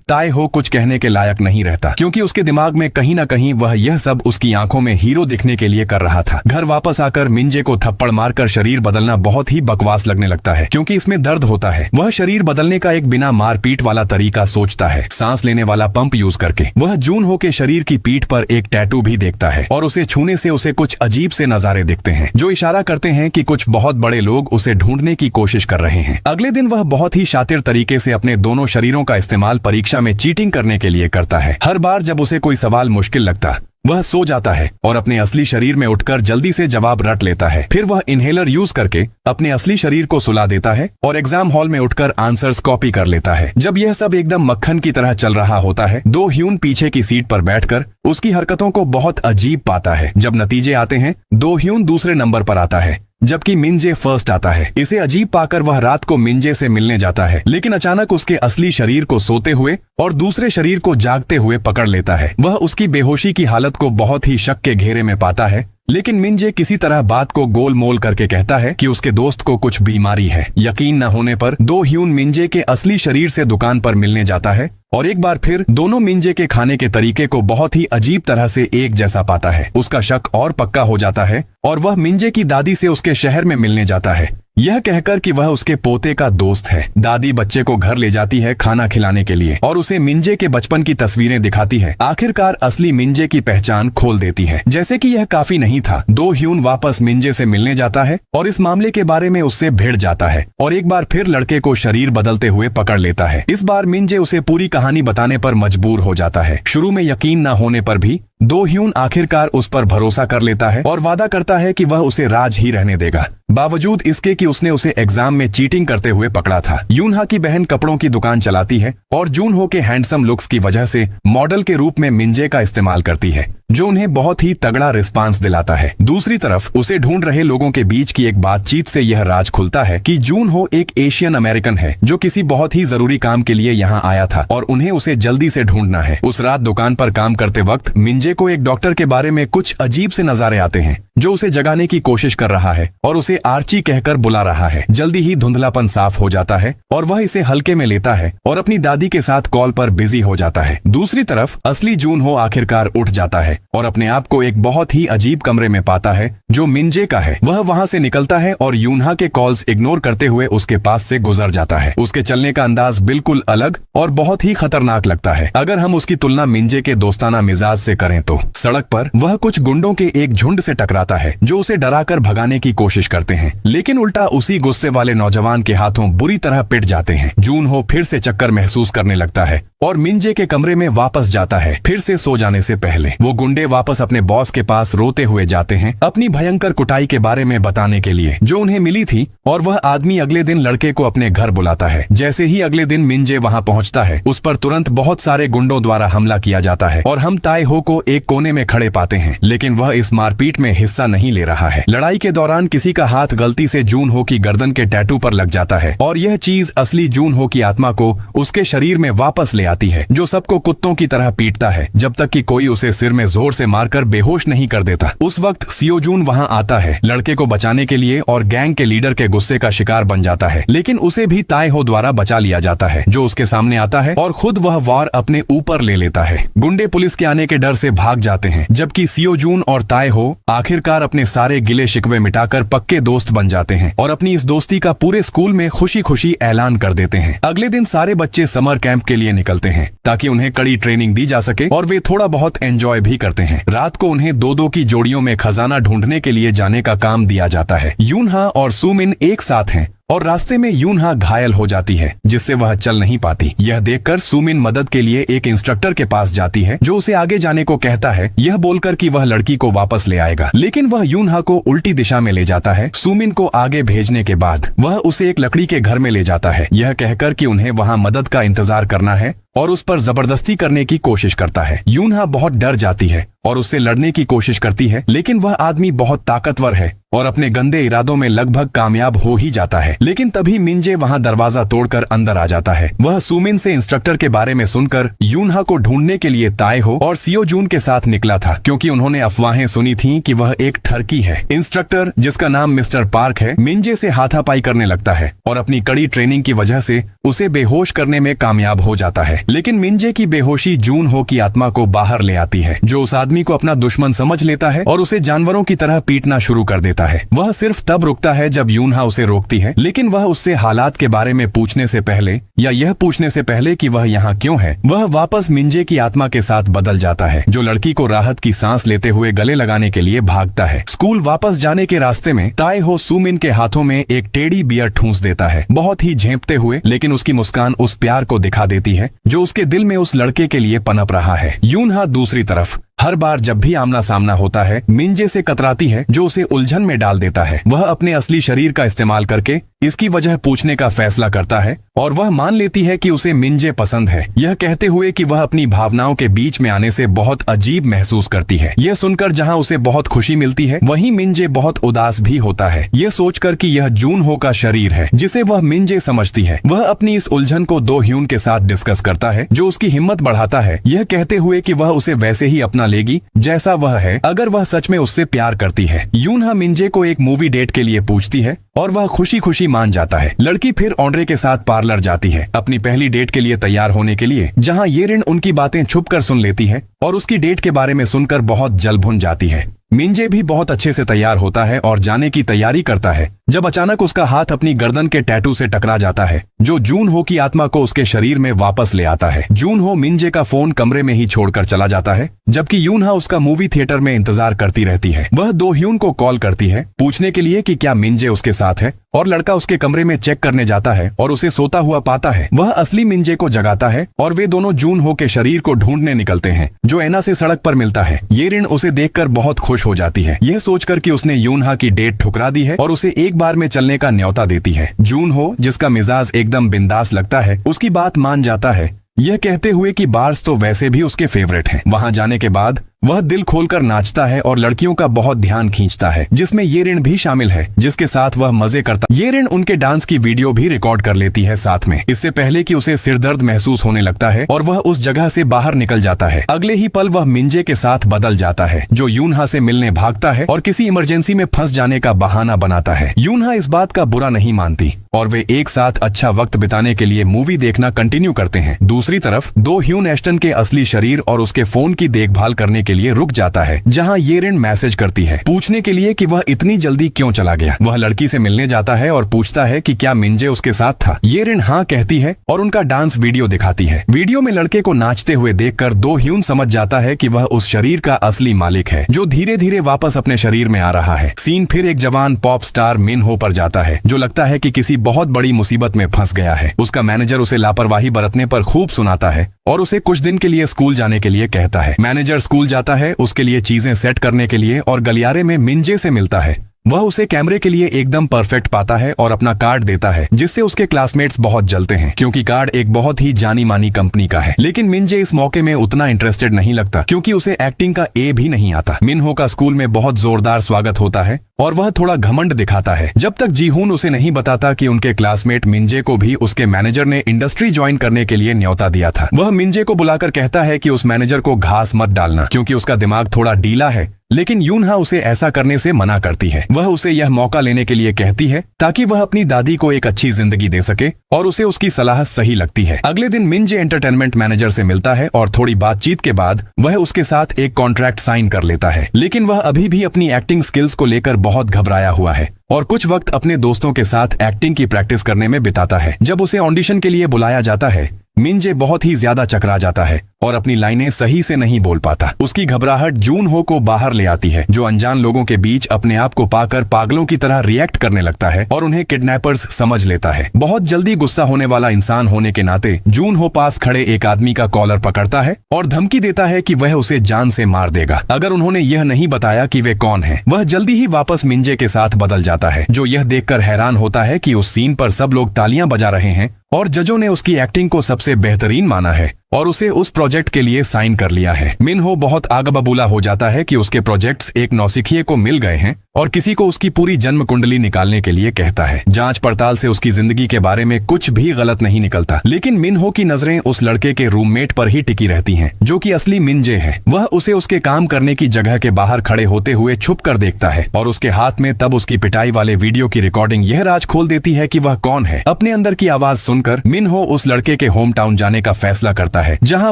ताए हो कुछ कहने के लायक नहीं रहता, क्योंकि उसके दिमाग में कहीं ना कहीं वह यह सब उसकी आंखों में हीरो दिखने के लिए कर रहा था। घर वापस आकर मिंजे को थप्पड़ मारकर शरीर बदलना बहुत ही बकवास लगने लगता है, क्योंकि इसमें दर्द होता है। वह शरीर बदलने का एक बिना मारपीट वाला तरीका सोचता है, सांस लेने वाला पंप यूज करके। वह जूनहो के शरीर की पीठ पर एक टैटू भी देखता है और उसे छूने से उसे कुछ अजीब से नजारे दिखते हैं, जो इशारा करते हैं कि कुछ बहुत बड़े लोग उसे ढूंढने की कोशिश कर रहे हैं। अगले दिन वह बहुत ही शातिर तरीके से अपने दोनों शरीरों का इस्तेमाल परीक्षा में चीटिंग करने के लिए करता है। हर बार जब उसे कोई सवाल मुश्किल लगता, वह सो जाता है और अपने असली शरीर में उठकर जल्दी से जवाब रट लेता है। फिर वह इनहेलर यूज करके अपने असली शरीर को सुला देता है और एग्जाम हॉल में उठकर आंसर्स कॉपी कर लेता है। जब यह सब एकदम मक्खन की तरह चल रहा होता है, दो ह्यून पीछे की सीट पर बैठकर उसकी हरकतों को बहुत अजीब पाता है। जब नतीजे आते हैं, दो ह्यून दूसरे नंबर पर आता है जबकि मिंजे फर्स्ट आता है। इसे अजीब पाकर वह रात को मिंजे से मिलने जाता है, लेकिन अचानक उसके असली शरीर को सोते हुए और दूसरे शरीर को जागते हुए पकड़ लेता है। वह उसकी बेहोशी की हालत को बहुत ही शक के घेरे में पाता है, लेकिन मिंजे किसी तरह बात को गोल मोल करके कहता है कि उसके दोस्त को कुछ बीमारी है। यकीन न होने पर दो ह्यून मिंजे के असली शरीर से दुकान पर मिलने जाता है और एक बार फिर दोनों मिंजे के खाने के तरीके को बहुत ही अजीब तरह से एक जैसा पाता है। उसका शक और पक्का हो जाता है और वह मिंजे की दादी से उसके शहर में मिलने जाता है, यह कहकर कि वह उसके पोते का दोस्त है। दादी बच्चे को घर ले जाती है खाना खिलाने के लिए और उसे मिंजे के बचपन की तस्वीरें दिखाती है। आखिरकार असली मिंजे की पहचान खोल देती है। जैसे कि यह काफी नहीं था, दो ह्यून वापस मिंजे से मिलने जाता है और इस मामले के बारे में उससे भिड़ जाता है और एक बार फिर लड़के को शरीर बदलते हुए पकड़ लेता है। इस बार मिंजे उसे पूरी कहानी बताने पर मजबूर हो जाता है। शुरू में यकीन न होने पर भी दो ह्यून आखिरकार उस पर भरोसा कर लेता है और वादा करता है कि वह उसे राज ही रहने देगा, बावजूद इसके कि उसने उसे एग्जाम में चीटिंग करते हुए पकड़ा था। यूनहा की बहन कपड़ों की दुकान चलाती है और जूनहो के हैंडसम लुक्स की वजह से मॉडल के रूप में मिंजे का इस्तेमाल करती है, जो उन्हें बहुत ही तगड़ा रिस्पांस दिलाता है। दूसरी तरफ उसे ढूंढ रहे लोगों के बीच की एक बातचीत से यह राज खुलता है कि जूनहो एक एशियन अमेरिकन है जो किसी बहुत ही जरूरी काम के लिए यहाँ आया था और उन्हें उसे जल्दी से ढूंढना है। उस रात दुकान पर काम करते वक्त मिंजे को एक डॉक्टर के बारे में कुछ अजीब से नजारे आते हैं, जो उसे जगाने की कोशिश कर रहा है और उसे आर्ची कहकर बुला रहा है। जल्दी ही धुंधलापन साफ हो जाता है और वह इसे हल्के में लेता है और अपनी दादी के साथ कॉल पर बिजी हो जाता है। दूसरी तरफ असली जूनहो आखिरकार उठ जाता है और अपने आप को एक बहुत ही अजीब कमरे में पाता है जो मिंजे का है। वह वहां से निकलता है और यूनहा के कॉल्स इग्नोर करते हुए उसके पास से गुजर जाता है। उसके चलने का अंदाज बिल्कुल अलग और बहुत ही खतरनाक लगता है अगर हम उसकी तुलना मिंजे के दोस्ताना मिजाज से करें तो। सड़क पर वह कुछ गुंडों के एक झुंड से टकराता है जो उसे डराकर भगाने की कोशिश करते हैं, लेकिन उल्टा उसी गुस्से वाले नौजवान के हाथों बुरी तरह पिट जाते हैं। जूनहो फिर से चक्कर महसूस करने लगता है और मिंजे के कमरे में वापस जाता है फिर से सो जाने से पहले। वो गुंडे वापस अपने बॉस के पास रोते हुए जाते हैं अपनी भयंकर कुटाई के बारे में बताने के लिए जो उन्हें मिली थी और वह आदमी अगले दिन लड़के को अपने घर बुलाता है। जैसे ही अगले दिन मिंजे वहां पहुंचता है, उस पर तुरंत बहुत सारे गुंडों द्वारा हमला किया जाता है और हम ताए हो को एक कोने में खड़े पाते हैं, लेकिन वह इस मारपीट में हिस्सा नहीं ले रहा है। लड़ाई के दौरान किसी का हाथ गलती से जूनहो की गर्दन के टैटू पर लग जाता है और यह चीज असली जूनहो की आत्मा को उसके शरीर में वापस ले आती है, जो सबको कुत्तों की तरह पीटता है जब तक कि कोई उसे सिर में जोर से मारकर बेहोश नहीं कर देता। उस वक्त सियोजून वहां आता है लड़के को बचाने के लिए और गैंग के लीडर के गुस्से का शिकार बन जाता है, लेकिन उसे भी ताए हो द्वारा बचा लिया जाता है जो उसके सामने आता है और खुद वह वार अपने ऊपर ले लेता है। गुंडे पुलिस के आने के डर से भाग जाते हैं, जबकि सियोजून और ताए हो आखिरकार अपने सारे गिले शिकवे मिटाकर पक्के दोस्त बन जाते हैं और अपनी इस दोस्ती का पूरे स्कूल में खुशी खुशी ऐलान कर देते हैं। अगले दिन सारे बच्चे समर कैंप के लिए निकलते हैं ताकि उन्हें कड़ी ट्रेनिंग दी जा सके और वे थोड़ा बहुत एंजॉय भी करते हैं। रात को उन्हें दो दो की जोड़ियों में खजाना ढूंढने के लिए जाने का काम दिया जाता है। यूनहा और सुमिन एक साथ हैं और रास्ते में यूनहा घायल हो जाती है, जिससे वह चल नहीं पाती। यह देखकर सुमिन मदद के लिए एक इंस्ट्रक्टर के पास जाती है, जो उसे आगे जाने को कहता है, यह बोलकर कि वह लड़की को वापस ले आएगा। लेकिन वह यूनहा को उल्टी दिशा में ले जाता है। सुमिन को आगे भेजने के बाद वह उसे एक लकड़ी के घर में ले जाता है, यह कहकर कि उन्हें वहां मदद का इंतजार करना है, और उस पर जबरदस्ती करने की कोशिश करता है। यूनहा बहुत डर जाती है और उससे लड़ने की कोशिश करती है, लेकिन वह आदमी बहुत ताकतवर है और अपने गंदे इरादों में लगभग कामयाब हो ही जाता है। लेकिन तभी मिंजे वहां दरवाजा तोड़कर अंदर आ जाता है। वह सुमिन से इंस्ट्रक्टर के बारे में सुनकर यूनहा को ढूंढने के लिए ताएहो और सियो जून के साथ निकला था, क्योंकि उन्होंने अफवाहें सुनी थी कि वह एक ठरकी है। इंस्ट्रक्टर, जिसका नाम मिस्टर पार्क है, मिंजे से हाथापाई करने लगता है और अपनी कड़ी ट्रेनिंग की वजह से उसे बेहोश करने में कामयाब हो जाता है। लेकिन मिंजे की बेहोशी जून हो की आत्मा को बाहर ले आती है, जो उस आदमी को अपना दुश्मन समझ लेता है और उसे जानवरों की तरह पीटना शुरू कर देता है। वह सिर्फ तब रुकता है जब यूनहा उसे रोकती है, लेकिन वह उससे हालात के बारे में पूछने से पहले या यह पूछने से पहले कि वह यहाँ क्यों है, वह वापस मिंजे की आत्मा के साथ बदल जाता है, जो लड़की को राहत की सांस लेते हुए गले लगाने के लिए भागता है। स्कूल वापस जाने के रास्ते में ताएहो सुमिन के हाथों में एक टेडी बियर ठूंस देता है, बहुत ही झेंपते हुए, लेकिन उसकी मुस्कान उस प्यार को दिखा देती है जो उसके दिल में उस लड़के के लिए पनप रहा है। यूनहा दूसरी तरफ हर बार जब भी आमना सामना होता है, मिंजे से कतराती है, जो उसे उलझन में डाल देता है। वह अपने असली शरीर का इस्तेमाल करके इसकी वजह पूछने का फैसला करता है और वह मान लेती है कि उसे मिंजे पसंद है, यह कहते हुए कि वह अपनी भावनाओं के बीच में आने से बहुत अजीब महसूस करती है। यह सुनकर जहां उसे बहुत खुशी मिलती है, वहीं मिंजे बहुत उदास भी होता है, यह सोचकर कि यह जून हो का शरीर है जिसे वह मिंजे समझती है। वह अपनी इस उलझन को दो ह्यून के साथ डिस्कस करता है, जो उसकी हिम्मत बढ़ाता है, यह कहते हुए कि वह उसे वैसे ही अपना लेगी जैसा वह है, अगर वह सच में उससे प्यार करती है। यूनहा मिंजे को एक मूवी डेट के लिए पूछती है और वह खुशी खुशी मान जाता है। लड़की फिर ऑन्ड्रे के साथ पार्लर जाती है अपनी पहली डेट के लिए तैयार होने के लिए, जहां येरिन उनकी बातें छुपकर सुन लेती है और उसकी डेट के बारे में सुनकर बहुत जल भुन जाती है। मिंजे भी बहुत अच्छे से तैयार होता है और जाने की तैयारी करता है, जब अचानक उसका हाथ अपनी गर्दन के टैटू से टकरा जाता है, जो जून हो की आत्मा को उसके शरीर में वापस ले आता है। जून हो मिंजे का फोन कमरे में ही छोड़कर चला जाता है, जबकि यूनहा उसका मूवी थिएटर में इंतजार करती रहती है। वह दो ह्यून को कॉल करती है पूछने के लिए कि क्या मिंजे उसके साथ है, और लड़का उसके कमरे में चेक करने जाता है और उसे सोता हुआ पाता है। वह असली मिंजे को जगाता है और वे दोनों जून हो के शरीर को ढूंढने निकलते हैं, जो एना से सड़क पर मिलता है। येरिन उसे देखकर बहुत खुश हो जाती है, यह सोचकर कि उसने यूनहा की डेट ठुकरा दी है और उसे एक बार में चलने का न्योता देती है। जून हो, जिसका मिजाज एकदम बिंदास लगता है, उसकी बात मान जाता है, यह कहते हुए कि बार्स तो वैसे भी उसके फेवरेट हैं। वहां जाने के बाद वह दिल खोलकर नाचता है और लड़कियों का बहुत ध्यान खींचता है, जिसमें येरिन भी शामिल है, जिसके साथ वह मजे करता। येरिन उनके डांस की वीडियो भी रिकॉर्ड कर लेती है साथ में, इससे पहले कि उसे सिरदर्द महसूस होने लगता है और वह उस जगह से बाहर निकल जाता है। अगले ही पल वह मिंजे के साथ बदल जाता है, जो यूनहा से मिलने भागता है और किसी इमरजेंसी में फंस जाने का बहाना बनाता है। यूनहा इस बात का बुरा नहीं मानती और वे एक साथ अच्छा वक्त बिताने के लिए मूवी देखना कंटिन्यू करते हैं। दूसरी तरफ दो ह्यून एस्टन के असली शरीर और उसके फोन की देखभाल करने के लिए रुक जाता है, जहां येरिन मैसेज करती है पूछने के लिए कि वह इतनी जल्दी क्यों चला गया। वह लड़की से मिलने जाता है और पूछता है कि क्या मिंजे उसके साथ था। येरिन हाँ कहती है और उनका डांस वीडियो दिखाती है। वीडियो में लड़के को नाचते हुए देखकर दो ह्यून समझ जाता है कि वह उस शरीर का असली मालिक है, जो धीरे धीरे वापस अपने शरीर में आ रहा है। सीन फिर एक जवान पॉप स्टार मिन हो पर जाता है, जो लगता है कि किसी बहुत बड़ी मुसीबत में फंस गया है। उसका मैनेजर उसे लापरवाही बरतने पर खूब सुनाता है और उसे कुछ दिन के लिए स्कूल जाने के लिए कहता है। मैनेजर स्कूल जाता है उसके लिए चीजें सेट करने के लिए और गलियारे में मिंजे से मिलता है। वह उसे कैमरे के लिए एकदम परफेक्ट पाता है और अपना कार्ड देता है, जिससे उसके क्लासमेट्स बहुत जलते हैं, क्योंकि कार्ड एक बहुत ही जानी मानी कंपनी का है। लेकिन मिंजे इस मौके में उतना इंटरेस्टेड नहीं लगता, क्योंकि उसे एक्टिंग का ए भी नहीं आता। मिनहो का स्कूल में बहुत जोरदार स्वागत होता है और वह थोड़ा घमंड दिखाता है, जब तक जीहून उसे नहीं बताता कि उनके क्लासमेट मिंजे को भी उसके मैनेजर ने इंडस्ट्री ज्वाइन करने के लिए न्योता दिया था। वह मिंजे को बुलाकर कहता है कि उस मैनेजर को घास मत डालना, क्योंकि उसका दिमाग थोड़ा ढीला है। लेकिन यूनहा उसे ऐसा करने से मना करती है। वह उसे यह मौका लेने के लिए कहती है ताकि वह अपनी दादी को एक अच्छी जिंदगी दे सके, और उसे उसकी सलाह सही लगती है। अगले दिन मिंजे एंटरटेनमेंट मैनेजर से मिलता है और थोड़ी बातचीत के बाद वह उसके साथ एक कॉन्ट्रैक्ट साइन कर लेता है। लेकिन वह अभी भी अपनी एक्टिंग स्किल्स को लेकर बहुत घबराया हुआ है और कुछ वक्त अपने दोस्तों के साथ एक्टिंग की प्रैक्टिस करने में बिताता है। जब उसे ऑडिशन के लिए बुलाया जाता है, मिंजे बहुत ही ज्यादा चकरा जाता है और अपनी लाइनें सही से नहीं बोल पाता। उसकी घबराहट जून हो को बाहर ले आती है, जो अनजान लोगों के बीच अपने आप को पाकर पागलों की तरह रिएक्ट करने लगता है और उन्हें किडनैपर्स समझ लेता है। बहुत जल्दी गुस्सा होने वाला इंसान होने के नाते जून हो पास खड़े एक आदमी का कॉलर पकड़ता है और धमकी देता है कि वह उसे जान से मार देगा अगर उन्होंने यह नहीं बताया कि वे कौन है। वह जल्दी ही वापस मिंजे के साथ बदल जाता है, जो यह देखकर हैरान होता है कि उस सीन पर सब लोग तालियां बजा रहे हैं और जजों ने उसकी एक्टिंग को सबसे बेहतरीन माना है और उसे उस प्रोजेक्ट के लिए साइन कर लिया है। मिन्हो बहुत आगा बबूला हो जाता है कि उसके प्रोजेक्ट्स एक नौसिखिए को मिल गए हैं और किसी को उसकी पूरी जन्म कुंडली निकालने के लिए कहता है। जांच पड़ताल से उसकी जिंदगी के बारे में कुछ भी गलत नहीं निकलता, लेकिन मिन्हो की नजरें उस लड़के के रूममेट पर ही टिकी रहती हैं, जो कि असली मिंजे है। वह उसे उसके काम करने की जगह के बाहर खड़े होते हुए छुप कर देखता है और उसके हाथ में तब उसकी पिटाई वाले वीडियो की रिकॉर्डिंग यह राज खोल देती है कि वह कौन है। अपने अंदर की आवाज सुनकर मिन्हो उस लड़के के होम टाउन जाने का फैसला करता है, जहां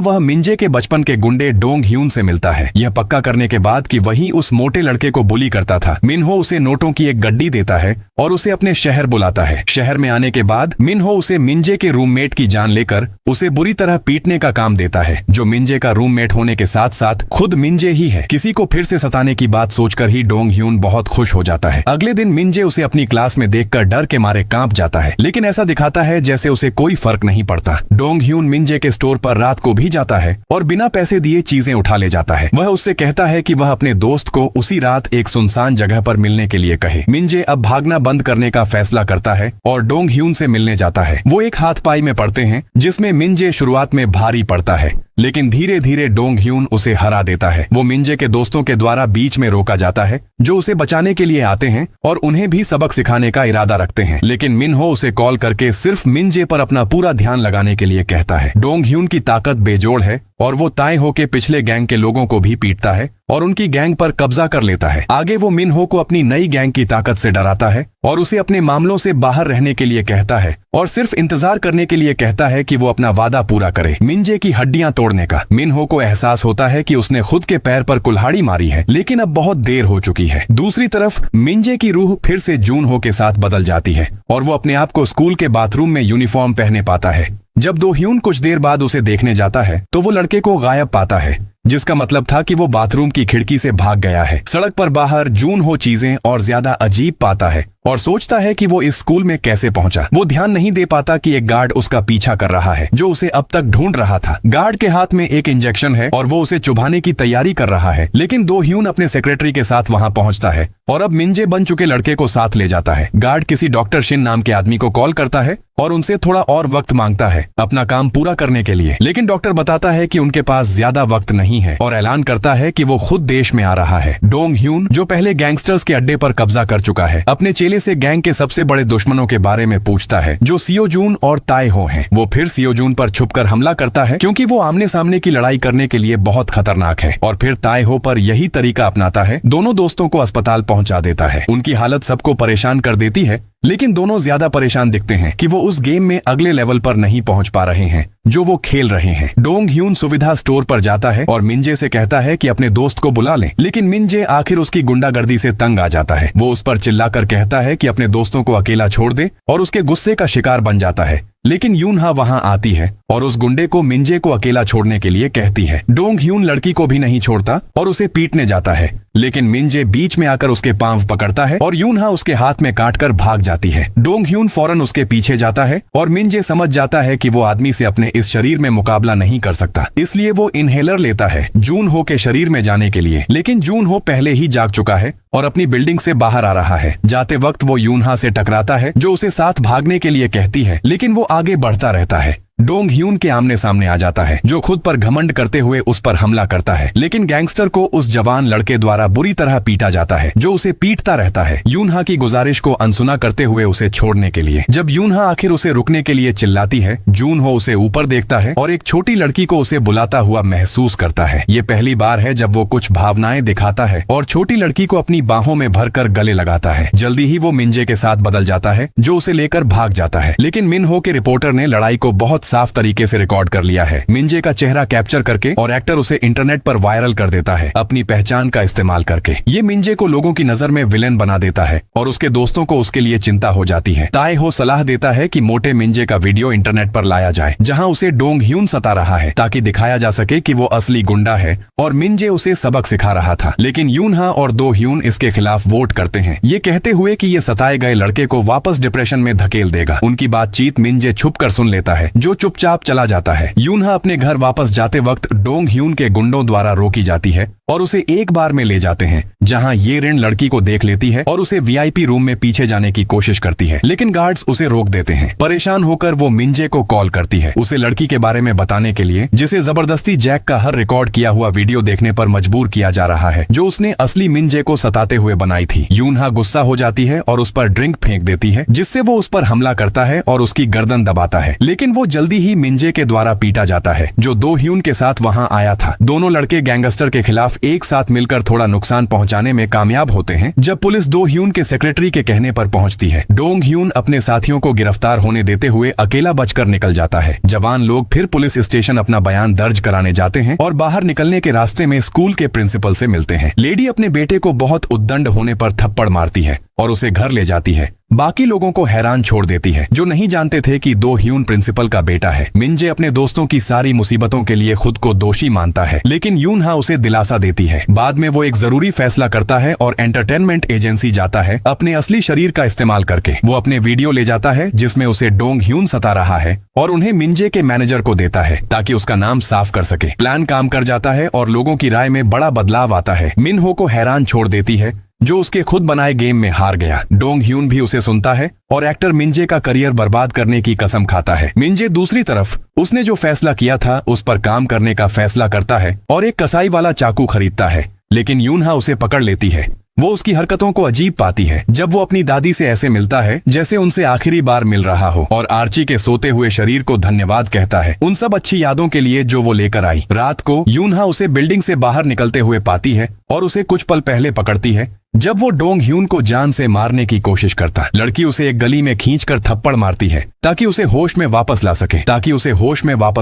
वह मिंजे के बचपन के गुंडे डोंग ह्यून से मिलता है। यह पक्का करने के बाद कि वही उस मोटे लड़के को बुली करता था, मिन्हो उसे नोटों की एक गड्डी देता है और उसे अपने शहर बुलाता है। शहर में आने के बाद मिन्हो उसे मिंजे के रूममेट की जान लेकर उसे बुरी तरह पीटने का काम देता है, जो मिंजे का रूममेट होने के साथ साथ खुद मिंजे ही है। किसी को फिर से सताने की बात सोचकर ही डोंग ह्यून बहुत खुश हो जाता है। अगले दिन मिंजे उसे अपनी क्लास में देखकर डर के मारे कांप जाता है, लेकिन ऐसा दिखाता है जैसे उसे कोई फर्क नहीं पड़ता। डोंग ह्यून मिंजे के स्टोर पर रात को भी जाता है और बिना पैसे दिए चीजें उठा ले जाता है। वह उससे कहता है कि वह अपने दोस्त को उसी रात एक सुनसान जगह पर मिलने के लिए कहे। मिंजे अब भागना बंद करने का फैसला करता है और डोंग ह्यून से मिलने जाता है। वो एक हाथपाई में पड़ते हैं, जिसमें मिंजे शुरुआत में भारी पड़ता है, लेकिन धीरे धीरे डोंग ह्यून उसे हरा देता है। वो मिंजे के दोस्तों के द्वारा बीच में रोका जाता है, जो उसे बचाने के लिए आते हैं और उन्हें भी सबक सिखाने का इरादा रखते हैं, लेकिन मिन्हो उसे कॉल करके सिर्फ मिंजे पर अपना पूरा ध्यान लगाने के लिए कहता है। डोंग ह्यून की ताकत बेजोड़ है और वो ताए हो के पिछले गैंग के लोगों को भी पीटता है और उनकी गैंग पर कब्जा कर लेता है। आगे वो मिन्हो को अपनी नई गैंग की ताकत से डराता है और उसे अपने मामलों से बाहर रहने के लिए कहता है और सिर्फ इंतजार करने के लिए कहता है कि वो अपना वादा पूरा करे, मिंजे की हड्डियां तोड़ने का। मिन्हो को एहसास होता है कि उसने खुद के पैर पर कुल्हाड़ी मारी है, लेकिन अब बहुत देर हो चुकी है। दूसरी तरफ मिंजे की रूह फिर से जून हो के साथ बदल जाती है और वो अपने आप को स्कूल के बाथरूम में यूनिफॉर्म पहने पाता है। जब दो ह्यून कुछ देर बाद उसे देखने जाता है तो वो लड़के को गायब पाता है, जिसका मतलब था कि वो बाथरूम की खिड़की से भाग गया है। सड़क पर बाहर जून हो चीजें और ज्यादा अजीब पाता है और सोचता है कि वो इस स्कूल में कैसे पहुंचा। वो ध्यान नहीं दे पाता कि एक गार्ड उसका पीछा कर रहा है, जो उसे अब तक ढूंढ रहा था। गार्ड के हाथ में एक इंजेक्शन है और वो उसे चुभाने की तैयारी कर रहा है, लेकिन दो ह्यून अपने सेक्रेटरी के साथ वहां पहुंचता है और अब मिंजे बन चुके लड़के को साथ ले जाता है। गार्ड किसी डॉक्टर शिन नाम के आदमी को कॉल करता है और उनसे थोड़ा और वक्त मांगता है अपना काम पूरा करने के लिए, लेकिन डॉक्टर बताता है कि उनके पास ज्यादा वक्त नहीं है और ऐलान करता है कि वो खुद देश में आ रहा है। डोंग ह्यून, जो पहले गैंगस्टर्स के अड्डे पर कब्जा कर चुका है, अपने चेले से गैंग के सबसे बड़े दुश्मनों के बारे में पूछता है, जो सियोजून और ताए हो हैं। वो फिर सियोजून पर छुपकर हमला करता है, क्योंकि वो आमने सामने की लड़ाई करने के लिए बहुत खतरनाक है, और फिर ताए हो पर यही तरीका अपनाता है। दोनों दोस्तों को अस्पताल पहुंचा देता है। उनकी हालत सबको परेशान कर देती है, लेकिन दोनों ज्यादा परेशान दिखते हैं कि वो उस गेम में अगले लेवल पर नहीं पहुंच पा रहे हैं जो वो खेल रहे हैं। डोंग ह्यून सुविधा स्टोर पर जाता है और मिंजे से कहता है कि अपने दोस्त को बुला लें, लेकिन मिंजे आखिर उसकी गुंडागर्दी से तंग आ जाता है। वो उस पर चिल्लाकर कहता है कि अपने दोस्तों को अकेला छोड़ दे और उसके गुस्से का शिकार बन जाता है, लेकिन यूनहा वहां आती है और उस गुंडे को मिंजे को अकेला छोड़ने के लिए कहती है। डोंग ह्यून लड़की को भी नहीं छोड़ता और उसे पीटने जाता है, लेकिन मिंजे बीच में आकर उसके पांव पकड़ता है और यूनहा उसके हाथ में काटकर भाग जाती है। डोंग ह्यून फौरन उसके पीछे जाता है और मिंजे समझ जाता है कि वो आदमी से अपने इस शरीर में मुकाबला नहीं कर सकता, इसलिए वो इनहेलर लेता है जून हो के शरीर में जाने के लिए। लेकिन जून हो पहले ही जाग चुका है और अपनी बिल्डिंग से बाहर आ रहा है। जाते वक्त वो यूनहा से टकराता है, जो उसे साथ भागने के लिए कहती है, लेकिन वो आगे बढ़ता रहता है। डोंग ह्यून के आमने सामने आ जाता है, जो खुद पर घमंड करते हुए उस पर हमला करता है, लेकिन गैंगस्टर को उस जवान लड़के द्वारा बुरी तरह पीटा जाता है, जो उसे पीटता रहता है, यूनहा की गुजारिश को अनसुना करते हुए उसे छोड़ने के लिए। जब यूनहा आखिर उसे रुकने के लिए चिल्लाती है, जून हो उसे ऊपर देखता है और एक छोटी लड़की को उसे बुलाता हुआ महसूस करता है। ये पहली बार है जब वो कुछ भावनाएं दिखाता है और छोटी लड़की को अपनी बाहों में भरकर गले लगाता है। जल्दी ही वो मिंजे के साथ बदल जाता है, जो उसे लेकर भाग जाता है, लेकिन मिन हो के रिपोर्टर ने लड़ाई को बहुत बहुत साफ तरीके से रिकॉर्ड कर लिया है। मिंजे का चेहरा कैप्चर करके और एक्टर उसे इंटरनेट पर वायरल कर देता है अपनी पहचान का इस्तेमाल करके। ये मिंजे को लोगों की नजर में विलेन बना देता है और उसके दोस्तों को उसके लिए चिंता हो जाती है। ताए हो सलाह देता है कि मोटे मिंजे का वीडियो इंटरनेट पर लाया जाए जहां उसे डोंग ह्यून सता रहा है, ताकि दिखाया जा सके कि वो असली गुंडा है और मिंजे उसे सबक सिखा रहा था। लेकिन यूनहा और दो ह्यून इसके खिलाफ वोट करते हैं, ये कहते हुए कि ये सताए गए लड़के को वापस डिप्रेशन में धकेल देगा। उनकी बातचीत मिंजे छुप कर सुन लेता है, जो चुपचाप चला जाता है। यूनहा अपने घर वापस जाते वक्त डोंग ह्यून के गुंडों द्वारा रोकी जाती है और उसे एक बार में ले जाते हैं, जहां ये ऋण लड़की को देख लेती है और उसे वीआईपी रूम में पीछे जाने की कोशिश करती है, लेकिन गार्ड्स उसे रोक देते हैं। परेशान होकर वो मिंजे को कॉल करती है, उसे लड़की के बारे में बताने के लिए, जिसे जबरदस्ती जैक का हर रिकॉर्ड किया हुआ वीडियो देखने पर मजबूर किया जा रहा है, जो उसने असली मिंजे को सताते हुए बनाई थी। यूनहा गुस्सा हो जाती है और उस पर ड्रिंक फेंक देती है, जिससे वो उस पर हमला करता है और उसकी गर्दन दबाता है, लेकिन वो जल्दी ही मिंजे के द्वारा पीटा जाता है, जो दो ह्यून के साथ वहां आया था। दोनों लड़के गैंगस्टर के खिलाफ एक साथ मिलकर थोड़ा नुकसान पहुंचाने में कामयाब होते हैं। जब पुलिस दो ह्यून के सेक्रेटरी के कहने पर पहुंचती है, डोंग ह्यून अपने साथियों को गिरफ्तार होने देते हुए अकेला बचकर निकल जाता है। जवान लोग फिर पुलिस स्टेशन अपना बयान दर्ज कराने जाते हैं और बाहर निकलने के रास्ते में स्कूल के प्रिंसिपल से मिलते हैं। लेडी अपने बेटे को बहुत उद्दंड होने पर थप्पड़ मारती है और उसे घर ले जाती है। बाकी लोगों को हैरान छोड़ देती है, जो नहीं जानते थे कि दो ह्यून प्रिंसिपल का बेटा है। मिंजे अपने दोस्तों की सारी मुसीबतों के लिए खुद को दोषी मानता है, लेकिन यूनहा उसे दिलासा देती है। बाद में वो एक जरूरी फैसला करता है और एंटरटेनमेंट एजेंसी जाता है अपने असली शरीर का इस्तेमाल करके। वो अपने वीडियो ले जाता है जिसमें उसे डोंग ह्यून सता रहा है और उन्हें मिंजे के मैनेजर को देता है ताकि उसका नाम साफ कर सके। प्लान काम कर जाता है और लोगों की राय में बड़ा बदलाव आता है। मिनहो को हैरान छोड़ देती है, जो उसके खुद बनाए गेम में हार गया। डोंग ह्यून भी उसे सुनता है और एक्टर मिंजे का करियर बर्बाद करने की कसम खाता है। मिंजे दूसरी तरफ उसने जो फैसला किया था उस पर काम करने का फैसला करता है और एक कसाई वाला चाकू खरीदता है, लेकिन यूनहा उसे पकड़ लेती है। वो उसकी हरकतों को अजीब पाती है। जब वो अपनी दादी से ऐसे मिलता है जैसे उनसे आखिरी बार मिल रहा हो और आर्ची के सोते हुए शरीर को धन्यवाद कहता है उन सब अच्छी यादों के लिए जो वो लेकर आई। रात को यूनहा उसे बिल्डिंग से बाहर निकलते हुए पाती है और उसे कुछ पल पहले पकड़ती है जब वो डोंग ह्यून को जान से मारने की कोशिश करता। लड़की उसे एक गली में खींचकर थप्पड़ मारती है ताकि उसे होश में वापस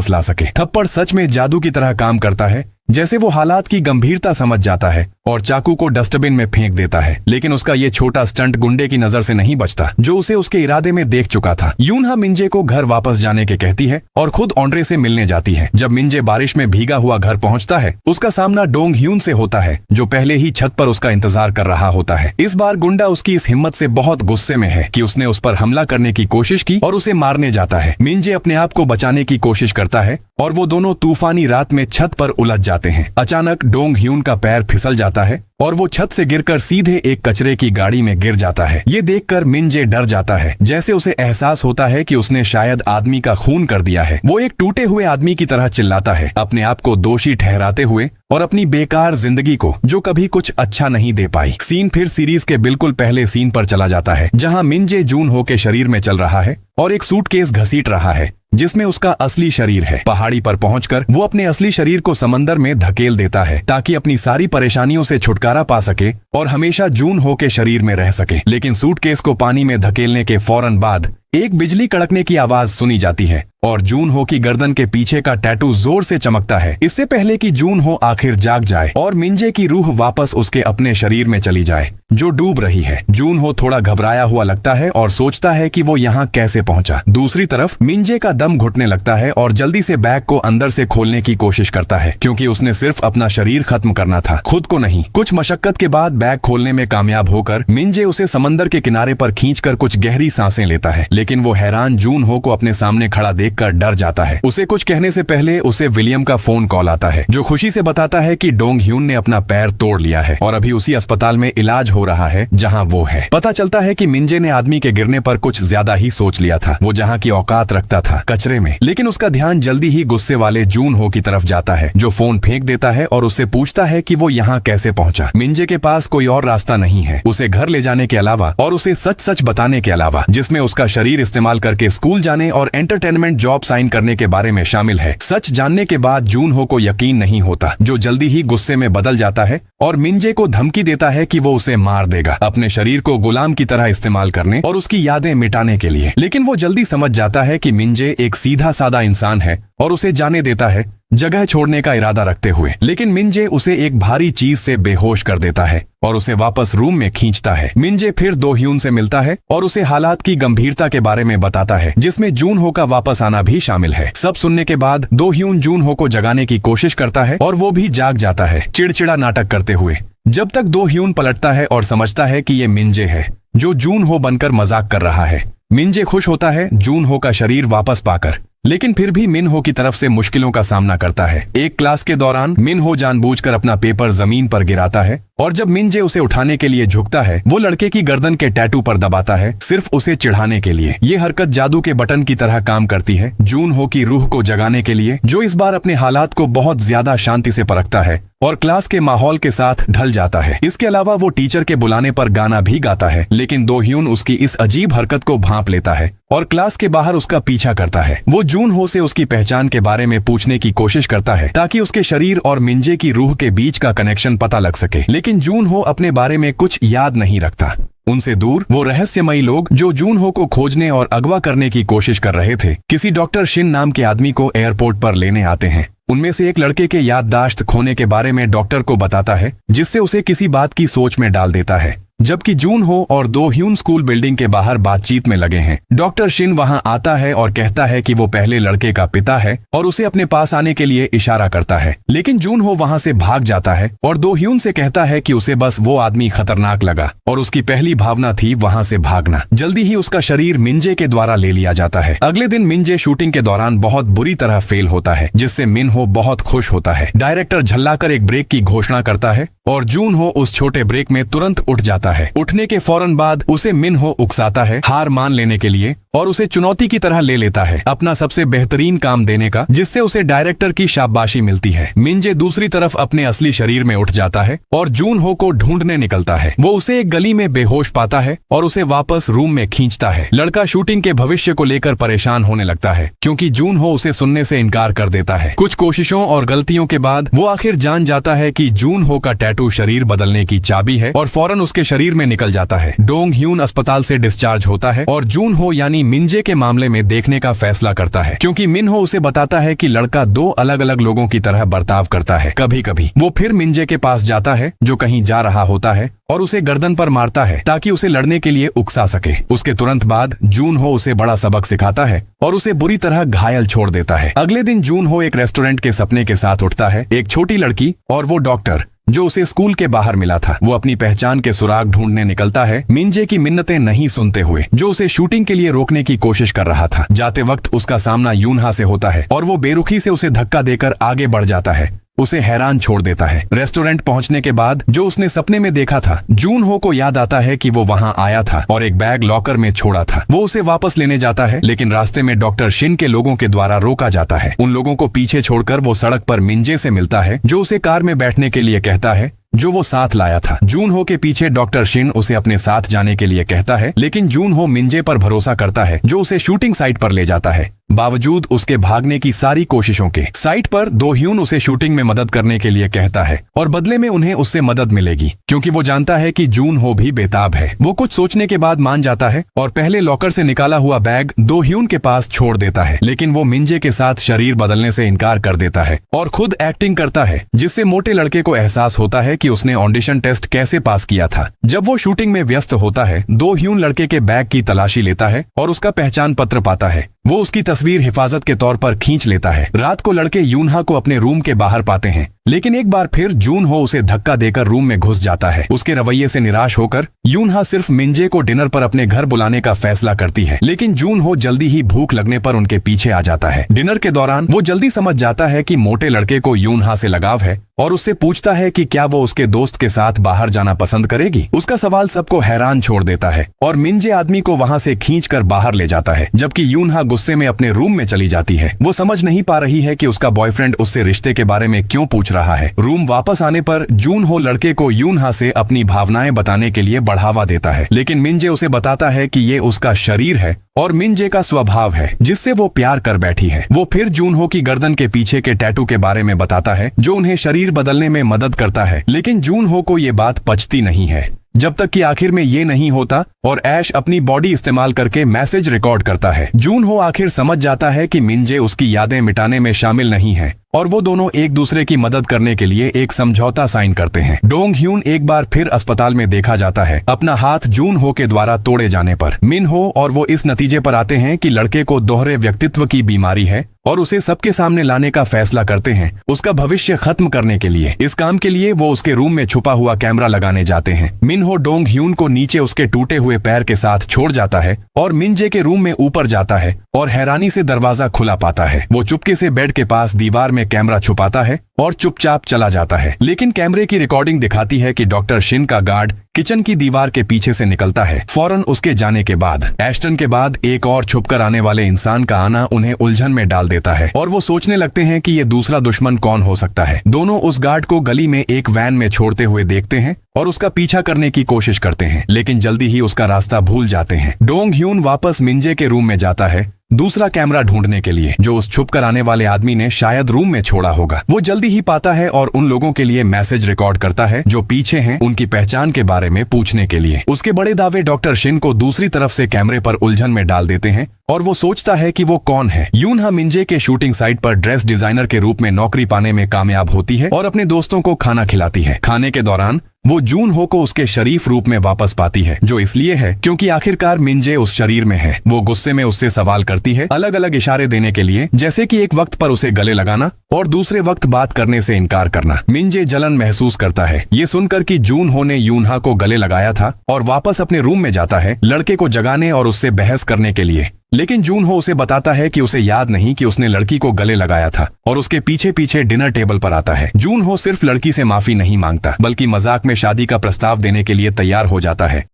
ला सके। थप्पड़ सच में जादू की तरह काम करता है, जैसे वो हालात की गंभीरता समझ जाता है और चाकू को डस्टबिन में फेंक देता है। लेकिन उसका ये छोटा स्टंट गुंडे की नजर से नहीं बचता, जो उसे उसके इरादे में देख चुका था। यूनहा मिंजे को घर वापस जाने के कहती है और खुद ऑन्ड्रे से मिलने जाती है। जब मिंजे बारिश में भीगा हुआ घर पहुंचता है, उसका सामना डोंग ह्यून से होता है, जो पहले ही छत पर उसका इंतजार कर रहा होता है। इस बार गुंडा उसकी इस हिम्मत से बहुत गुस्से में है कि उसने उस पर हमला करने की कोशिश की और उसे मारने जाता है। मिंजे अपने आप को बचाने की कोशिश करता है और वो दोनों तूफानी रात में छत पर उलझ जाते हैं। अचानक डोंग ह्यून का पैर फिसल जाता है और वो छत से गिरकर सीधे एक कचरे की गाड़ी में गिर जाता है। ये देखकर मिंजे डर जाता है, जैसे उसे एहसास होता है कि उसने शायद आदमी का खून कर दिया है। वो एक टूटे हुए आदमी की तरह चिल्लाता है, अपने आप को दोषी ठहराते हुए और अपनी बेकार जिंदगी को, जो कभी कुछ अच्छा नहीं दे पाई। सीन फिर सीरीज के बिल्कुल पहले सीन पर चला जाता है, जहां मिंजे जूनहो के शरीर में चल रहा है और एक सूटकेस घसीट रहा है जिसमें उसका असली शरीर है। पहाड़ी पर पहुंचकर वो अपने असली शरीर को समंदर में धकेल देता है ताकि अपनी सारी परेशानियों से छुटकारा पा सके और हमेशा जूनहो के शरीर में रह सके। लेकिन सूटकेस को पानी में धकेलने के फौरन बाद एक बिजली कड़कने की आवाज सुनी जाती है और जूनहो की गर्दन के पीछे का टैटू जोर से चमकता है। इससे पहले कि जूनहो आखिर जाग जाए और मिंजे की रूह वापस उसके अपने शरीर में चली जाए, जो डूब रही है। जूनहो थोड़ा घबराया हुआ लगता है और सोचता है कि वो यहाँ कैसे पहुंचा। दूसरी तरफ मिंजे का दम घुटने लगता है और जल्दी से बैग को अंदर से खोलने की कोशिश करता है, क्योंकि उसने सिर्फ अपना शरीर खत्म करना था, खुद को नहीं। कुछ मशक्कत के बाद बैग खोलने में कामयाब होकर मिंजे उसे समंदर के किनारे पर खींचकर कुछ गहरी सांसें लेता है, लेकिन वो हैरान जूनहो को अपने सामने खड़ा देखकर डर जाता है। उसे कुछ कहने से पहले उसे विलियम का फोन कॉल आता है, जो खुशी से बताता है कि डोंग ह्यून ने अपना पैर तोड़ लिया है और अभी उसी अस्पताल में इलाज हो रहा है जहां वो है। पता चलता है कि मिंजे ने आदमी के गिरने पर कुछ ज्यादा ही सोच लिया था। वो जहां की औकात रखता था, कचरे में, लेकिन उसका ध्यान जल्दी ही गुस्से वाले जूनहो की तरफ जाता है, जो फोन फेंक देता है और उससे पूछता है कि वो यहाँ कैसे पहुंचा। मिंजे के पास कोई और रास्ता नहीं है उसे घर ले जाने के अलावा और उसे सच सच बताने के अलावा, जिसमें उसका शरीर इस्तेमाल करके स्कूल जाने और एंटरटेनमेंट जॉब साइन करने के बारे में शामिल है। सच जानने के बाद जूनहो को यकीन नहीं होता, जो जल्दी ही गुस्से में बदल जाता है और मिंजे को धमकी देता है कि वो उसे मार देगा अपने शरीर को गुलाम की तरह इस्तेमाल करने और उसकी यादें मिटाने के लिए। लेकिन वो जल्दी समझ जाता है कि मिंजे एक सीधा सादा इंसान है और उसे जाने देता है, जगह छोड़ने का इरादा रखते हुए। लेकिन मिंजे उसे एक भारी चीज से बेहोश कर देता है और उसे वापस रूम में खींचता है। मिंजे फिर दो ह्यून से मिलता है और उसे हालात की गंभीरता के बारे में बताता है, जिसमें जून हो का वापस आना भी शामिल है। सब सुनने के बाद दो ह्यून जून हो को जगाने की कोशिश करता है और वो भी जाग जाता है, चिड़चिड़ा नाटक करते हुए। जब तक दो ह्यून पलटता है और समझता है कि ये मिंजे है जो जून हो बनकर मजाक कर रहा है। मिंजे खुश होता है जून हो का शरीर वापस पाकर, लेकिन फिर भी मिन हो की तरफ से मुश्किलों का सामना करता है। एक क्लास के दौरान मिन हो जानबूझकर अपना पेपर जमीन पर गिराता है और जब मिंजे उसे उठाने के लिए झुकता है, वो लड़के की गर्दन के टैटू पर दबाता है, सिर्फ उसे चिढ़ाने के लिए। ये हरकत जादू के बटन की तरह काम करती है जून हो की रूह को जगाने के लिए, जो इस बार अपने हालात को बहुत ज्यादा शांति से परखता है और क्लास के माहौल के साथ ढल जाता है। इसके अलावा वो टीचर के बुलाने पर गाना भी गाता है, लेकिन दो ह्यून उसकी इस अजीब हरकत को भांप लेता है और क्लास के बाहर उसका पीछा करता है। वो जून हो से उसकी पहचान के बारे में पूछने की कोशिश करता है ताकि उसके शरीर और मिंजे की रूह के बीच का कनेक्शन पता लग सके, लेकिन जून हो अपने बारे में कुछ याद नहीं रखता। उनसे दूर वो रहस्यमयी लोग जो जून हो को खोजने और अगवा करने की कोशिश कर रहे थे, किसी डॉक्टर शिन नाम के आदमी को एयरपोर्ट पर लेने आते हैं। उनमें से एक लड़के के याददाश्त खोने के बारे में डॉक्टर को बताता है, जिससे उसे किसी बात की सोच में डाल देता है। जबकि जून हो और दो ह्यून स्कूल बिल्डिंग के बाहर बातचीत में लगे हैं। डॉक्टर शिन वहां आता है और कहता है कि वो पहले लड़के का पिता है और उसे अपने पास आने के लिए इशारा करता है, लेकिन जून हो वहां से भाग जाता है और दो ह्यून से कहता है कि उसे बस वो आदमी खतरनाक लगा और उसकी पहली भावना थी वहां से भागना। जल्दी ही उसका शरीर मिंजे के द्वारा ले लिया जाता है। अगले दिन मिंजे शूटिंग के दौरान बहुत बुरी तरह फेल होता है, जिससे मिन हो बहुत खुश होता है। डायरेक्टर झल्लाकर एक ब्रेक की घोषणा करता है और जून हो उस छोटे ब्रेक में तुरंत उठ जाता है। उठने के फौरन बाद उसे मिन हो उकसाता है हार मान लेने के लिए और उसे चुनौती की तरह ले लेता है अपना सबसे बेहतरीन काम देने का, जिससे उसे डायरेक्टर की शाबाशी मिलती है। मिंजे दूसरी तरफ अपने असली शरीर में उठ जाता है और जून हो को ढूंढने निकलता है। वो उसे एक गली में बेहोश पाता है और उसे वापस रूम में खींचता है। लड़का शूटिंग के भविष्य को लेकर परेशान होने लगता है क्योंकि जून हो उसे सुनने से इनकार कर देता है। कुछ कोशिशों और गलतियों के बाद वो आखिर जान जाता है कि जून हो का टैटू शरीर बदलने की चाबी है और फौरन उसके शरीर में निकल जाता है। डोंग ह्यून अस्पताल से डिस्चार्ज होता है और जून हो यानी मिंजे के मामले में देखने का फैसला करता है, क्योंकि मिन हो उसे बताता है कि लड़का दो अलग अलग लोगों की तरह बर्ताव करता है। कभी कभी वो फिर मिंजे के पास जाता है जो कहीं जा रहा होता है और उसे गर्दन पर मारता है ताकि उसे लड़ने के लिए उकसा सके। उसके तुरंत बाद जून हो उसे बड़ा सबक सिखाता है और उसे बुरी तरह घायल छोड़ देता है। अगले दिन जून हो एक रेस्टोरेंट के सपने के साथ उठता है। एक छोटी लड़की और वो डॉक्टर जो उसे स्कूल के बाहर मिला था। वो अपनी पहचान के सुराग ढूंढने निकलता है, मिंजे की मिन्नतें नहीं सुनते हुए, जो उसे शूटिंग के लिए रोकने की कोशिश कर रहा था। जाते वक्त उसका सामना यूनहा से होता है और वो बेरुखी से उसे धक्का देकर आगे बढ़ जाता है, उसे हैरान छोड़ देता है। रेस्टोरेंट पहुंचने के बाद जो उसने सपने में देखा था, जून हो को याद आता है कि वो वहां आया था और एक बैग लॉकर में छोड़ा था। वो उसे वापस लेने जाता है, लेकिन रास्ते में डॉक्टर शिन के लोगों के द्वारा रोका जाता है। उन लोगों को पीछे छोड़कर वो सड़क पर मिंजे से मिलता है, जो उसे कार में बैठने के लिए कहता है जो वो साथ लाया था। जून हो के पीछे डॉक्टर शिन उसे अपने साथ जाने के लिए कहता है, लेकिन जून हो मिंजे पर भरोसा करता है जो उसे शूटिंग साइट पर ले जाता है। बावजूद उसके भागने की सारी कोशिशों के, साइट पर दो ह्यून उसे शूटिंग में मदद करने के लिए कहता है और बदले में उन्हें उससे मदद मिलेगी, क्योंकि वो जानता है कि जून हो भी बेताब है। वो कुछ सोचने के बाद मान जाता है और पहले लॉकर से निकाला हुआ बैग दो ह्यून के पास छोड़ देता है, लेकिन वो मिंजे के साथ शरीर बदलने से इनकार कर देता है और खुद एक्टिंग करता है, जिससे मोटे लड़के को एहसास होता है कि उसने ऑडिशन टेस्ट कैसे पास किया था। जब वो शूटिंग में व्यस्त होता है, दो ह्यून लड़के के बैग की तलाशी लेता है और उसका पहचान पत्र पाता है। वो उसकी तस्वीर हिफाजत के तौर पर खींच लेता है। रात को लड़के यूनहा को अपने रूम के बाहर पाते हैं, लेकिन एक बार फिर जून हो उसे धक्का देकर रूम में घुस जाता है। उसके रवैये से निराश होकर यूनहा सिर्फ मिंजे को डिनर पर अपने घर बुलाने का फैसला करती है, लेकिन जून हो जल्दी ही भूख लगने पर उनके पीछे आ जाता है। डिनर के दौरान वो जल्दी समझ जाता है कि मोटे लड़के को यूनहा से लगाव है और उससे पूछता है कि क्या वो उसके दोस्त के साथ बाहर जाना पसंद करेगी। उसका सवाल सबको हैरान छोड़ देता है और मिंजे आदमी को वहां से खींचकर बाहर ले जाता है, जबकि यूनहा गुस्से में अपने रूम में चली जाती है। वो समझ नहीं पा रही है कि उसका बॉयफ्रेंड उससे रिश्ते के बारे में क्यों पूछ रहा है। रूम वापस आने पर जून हो लड़के को यूनहा से अपनी भावनाएं बताने के लिए बढ़ावा देता है, लेकिन मिनजे उसे बताता है कि ये उसका शरीर है और मिनजे का स्वभाव है जिससे वो प्यार कर बैठी है। वो फिर जूनहो की गर्दन के पीछे के टैटू के बारे में बताता है जो उन्हें शरीर बदलने में मदद करता है, लेकिन जूनहो को ये बात पचती नहीं है जब तक कि आखिर में ये नहीं होता और ऐश अपनी बॉडी इस्तेमाल करके मैसेज रिकॉर्ड करता है। जूनहो आखिर समझ जाता है कि मिनजे उसकी यादें मिटाने में शामिल नहीं है और वो दोनों एक दूसरे की मदद करने के लिए एक समझौता साइन करते हैं। डोंग ह्यून एक बार फिर अस्पताल में देखा जाता है अपना हाथ जूनहो के द्वारा तोड़े जाने पर। मिनहो और वो इस नतीजे पर आते हैं कि लड़के को दोहरे व्यक्तित्व की बीमारी है और उसे सबके सामने लाने का फैसला करते हैं उसका भविष्य खत्म करने के लिए। इस काम के लिए वो उसके रूम में छुपा हुआ कैमरा लगाने जाते हैं। मिनहो डोंग ह्यून को नीचे उसके टूटे हुए पैर के साथ छोड़ जाता है और मिनजे के रूम में ऊपर जाता है और हैरानी से दरवाजा खुला पाता है। वो चुपके से बेड के पास दीवार में कैमरा छुपाता है और चुपचाप चला जाता है, लेकिन कैमरे की रिकॉर्डिंग दिखाती है कि डॉक्टर शिन का गार्ड किचन की दीवार के पीछे से निकलता है। फौरन उसके जाने के बाद एस्टन के बाद एक और छुपकर आने वाले इंसान का आना उन्हें उलझन में डाल देता है और वो सोचने लगते हैं कि ये दूसरा दुश्मन कौन हो सकता है। दोनों उस गार्ड को गली में एक वैन में छोड़ते हुए देखते हैं और उसका पीछा करने की कोशिश करते हैं, लेकिन जल्दी ही उसका रास्ता भूल जाते हैं। डोंग ह्यून वापस मिनजे के रूम में जाता है दूसरा कैमरा ढूंढने के लिए जो उस छुप कर आने वाले आदमी ने शायद रूम में छोड़ा होगा। वो जल्दी ही पाता है और उन लोगों के लिए मैसेज रिकॉर्ड करता है जो पीछे हैं उनकी पहचान के बारे में पूछने के लिए। उसके बड़े दावे डॉक्टर शिन को दूसरी तरफ से कैमरे पर उलझन में डाल देते हैं और वो सोचता है कि वो कौन है। यूनहा मिनजे के शूटिंग साइट पर ड्रेस डिजाइनर के रूप में नौकरी पाने में कामयाब होती है और अपने दोस्तों को खाना खिलाती है। खाने के दौरान वो जूनहो को उसके शरीफ रूप में वापस पाती है, जो इसलिए है क्योंकि आखिरकार मिनजे उस शरीर में है। वो गुस्से में उससे सवाल करती है अलग अलग इशारे देने के लिए, जैसे कि एक वक्त पर उसे गले लगाना और दूसरे वक्त बात करने से इनकार करना। मिनजे जलन महसूस करता है ये सुनकर कि जूनहो ने यूनहा को गले लगाया था और वापस अपने रूम में जाता है लड़के को जगाने और उससे बहस करने के लिए, लेकिन जूनहो उसे बताता है कि उसे याद नहीं कि उसने लड़की को गले लगाया था और उसके पीछे पीछे डिनर टेबल पर आता है। जूनहो सिर्फ लड़की से माफी नहीं मांगता बल्कि मजाक में शादी का प्रस्ताव देने के लिए तैयार हो जाता है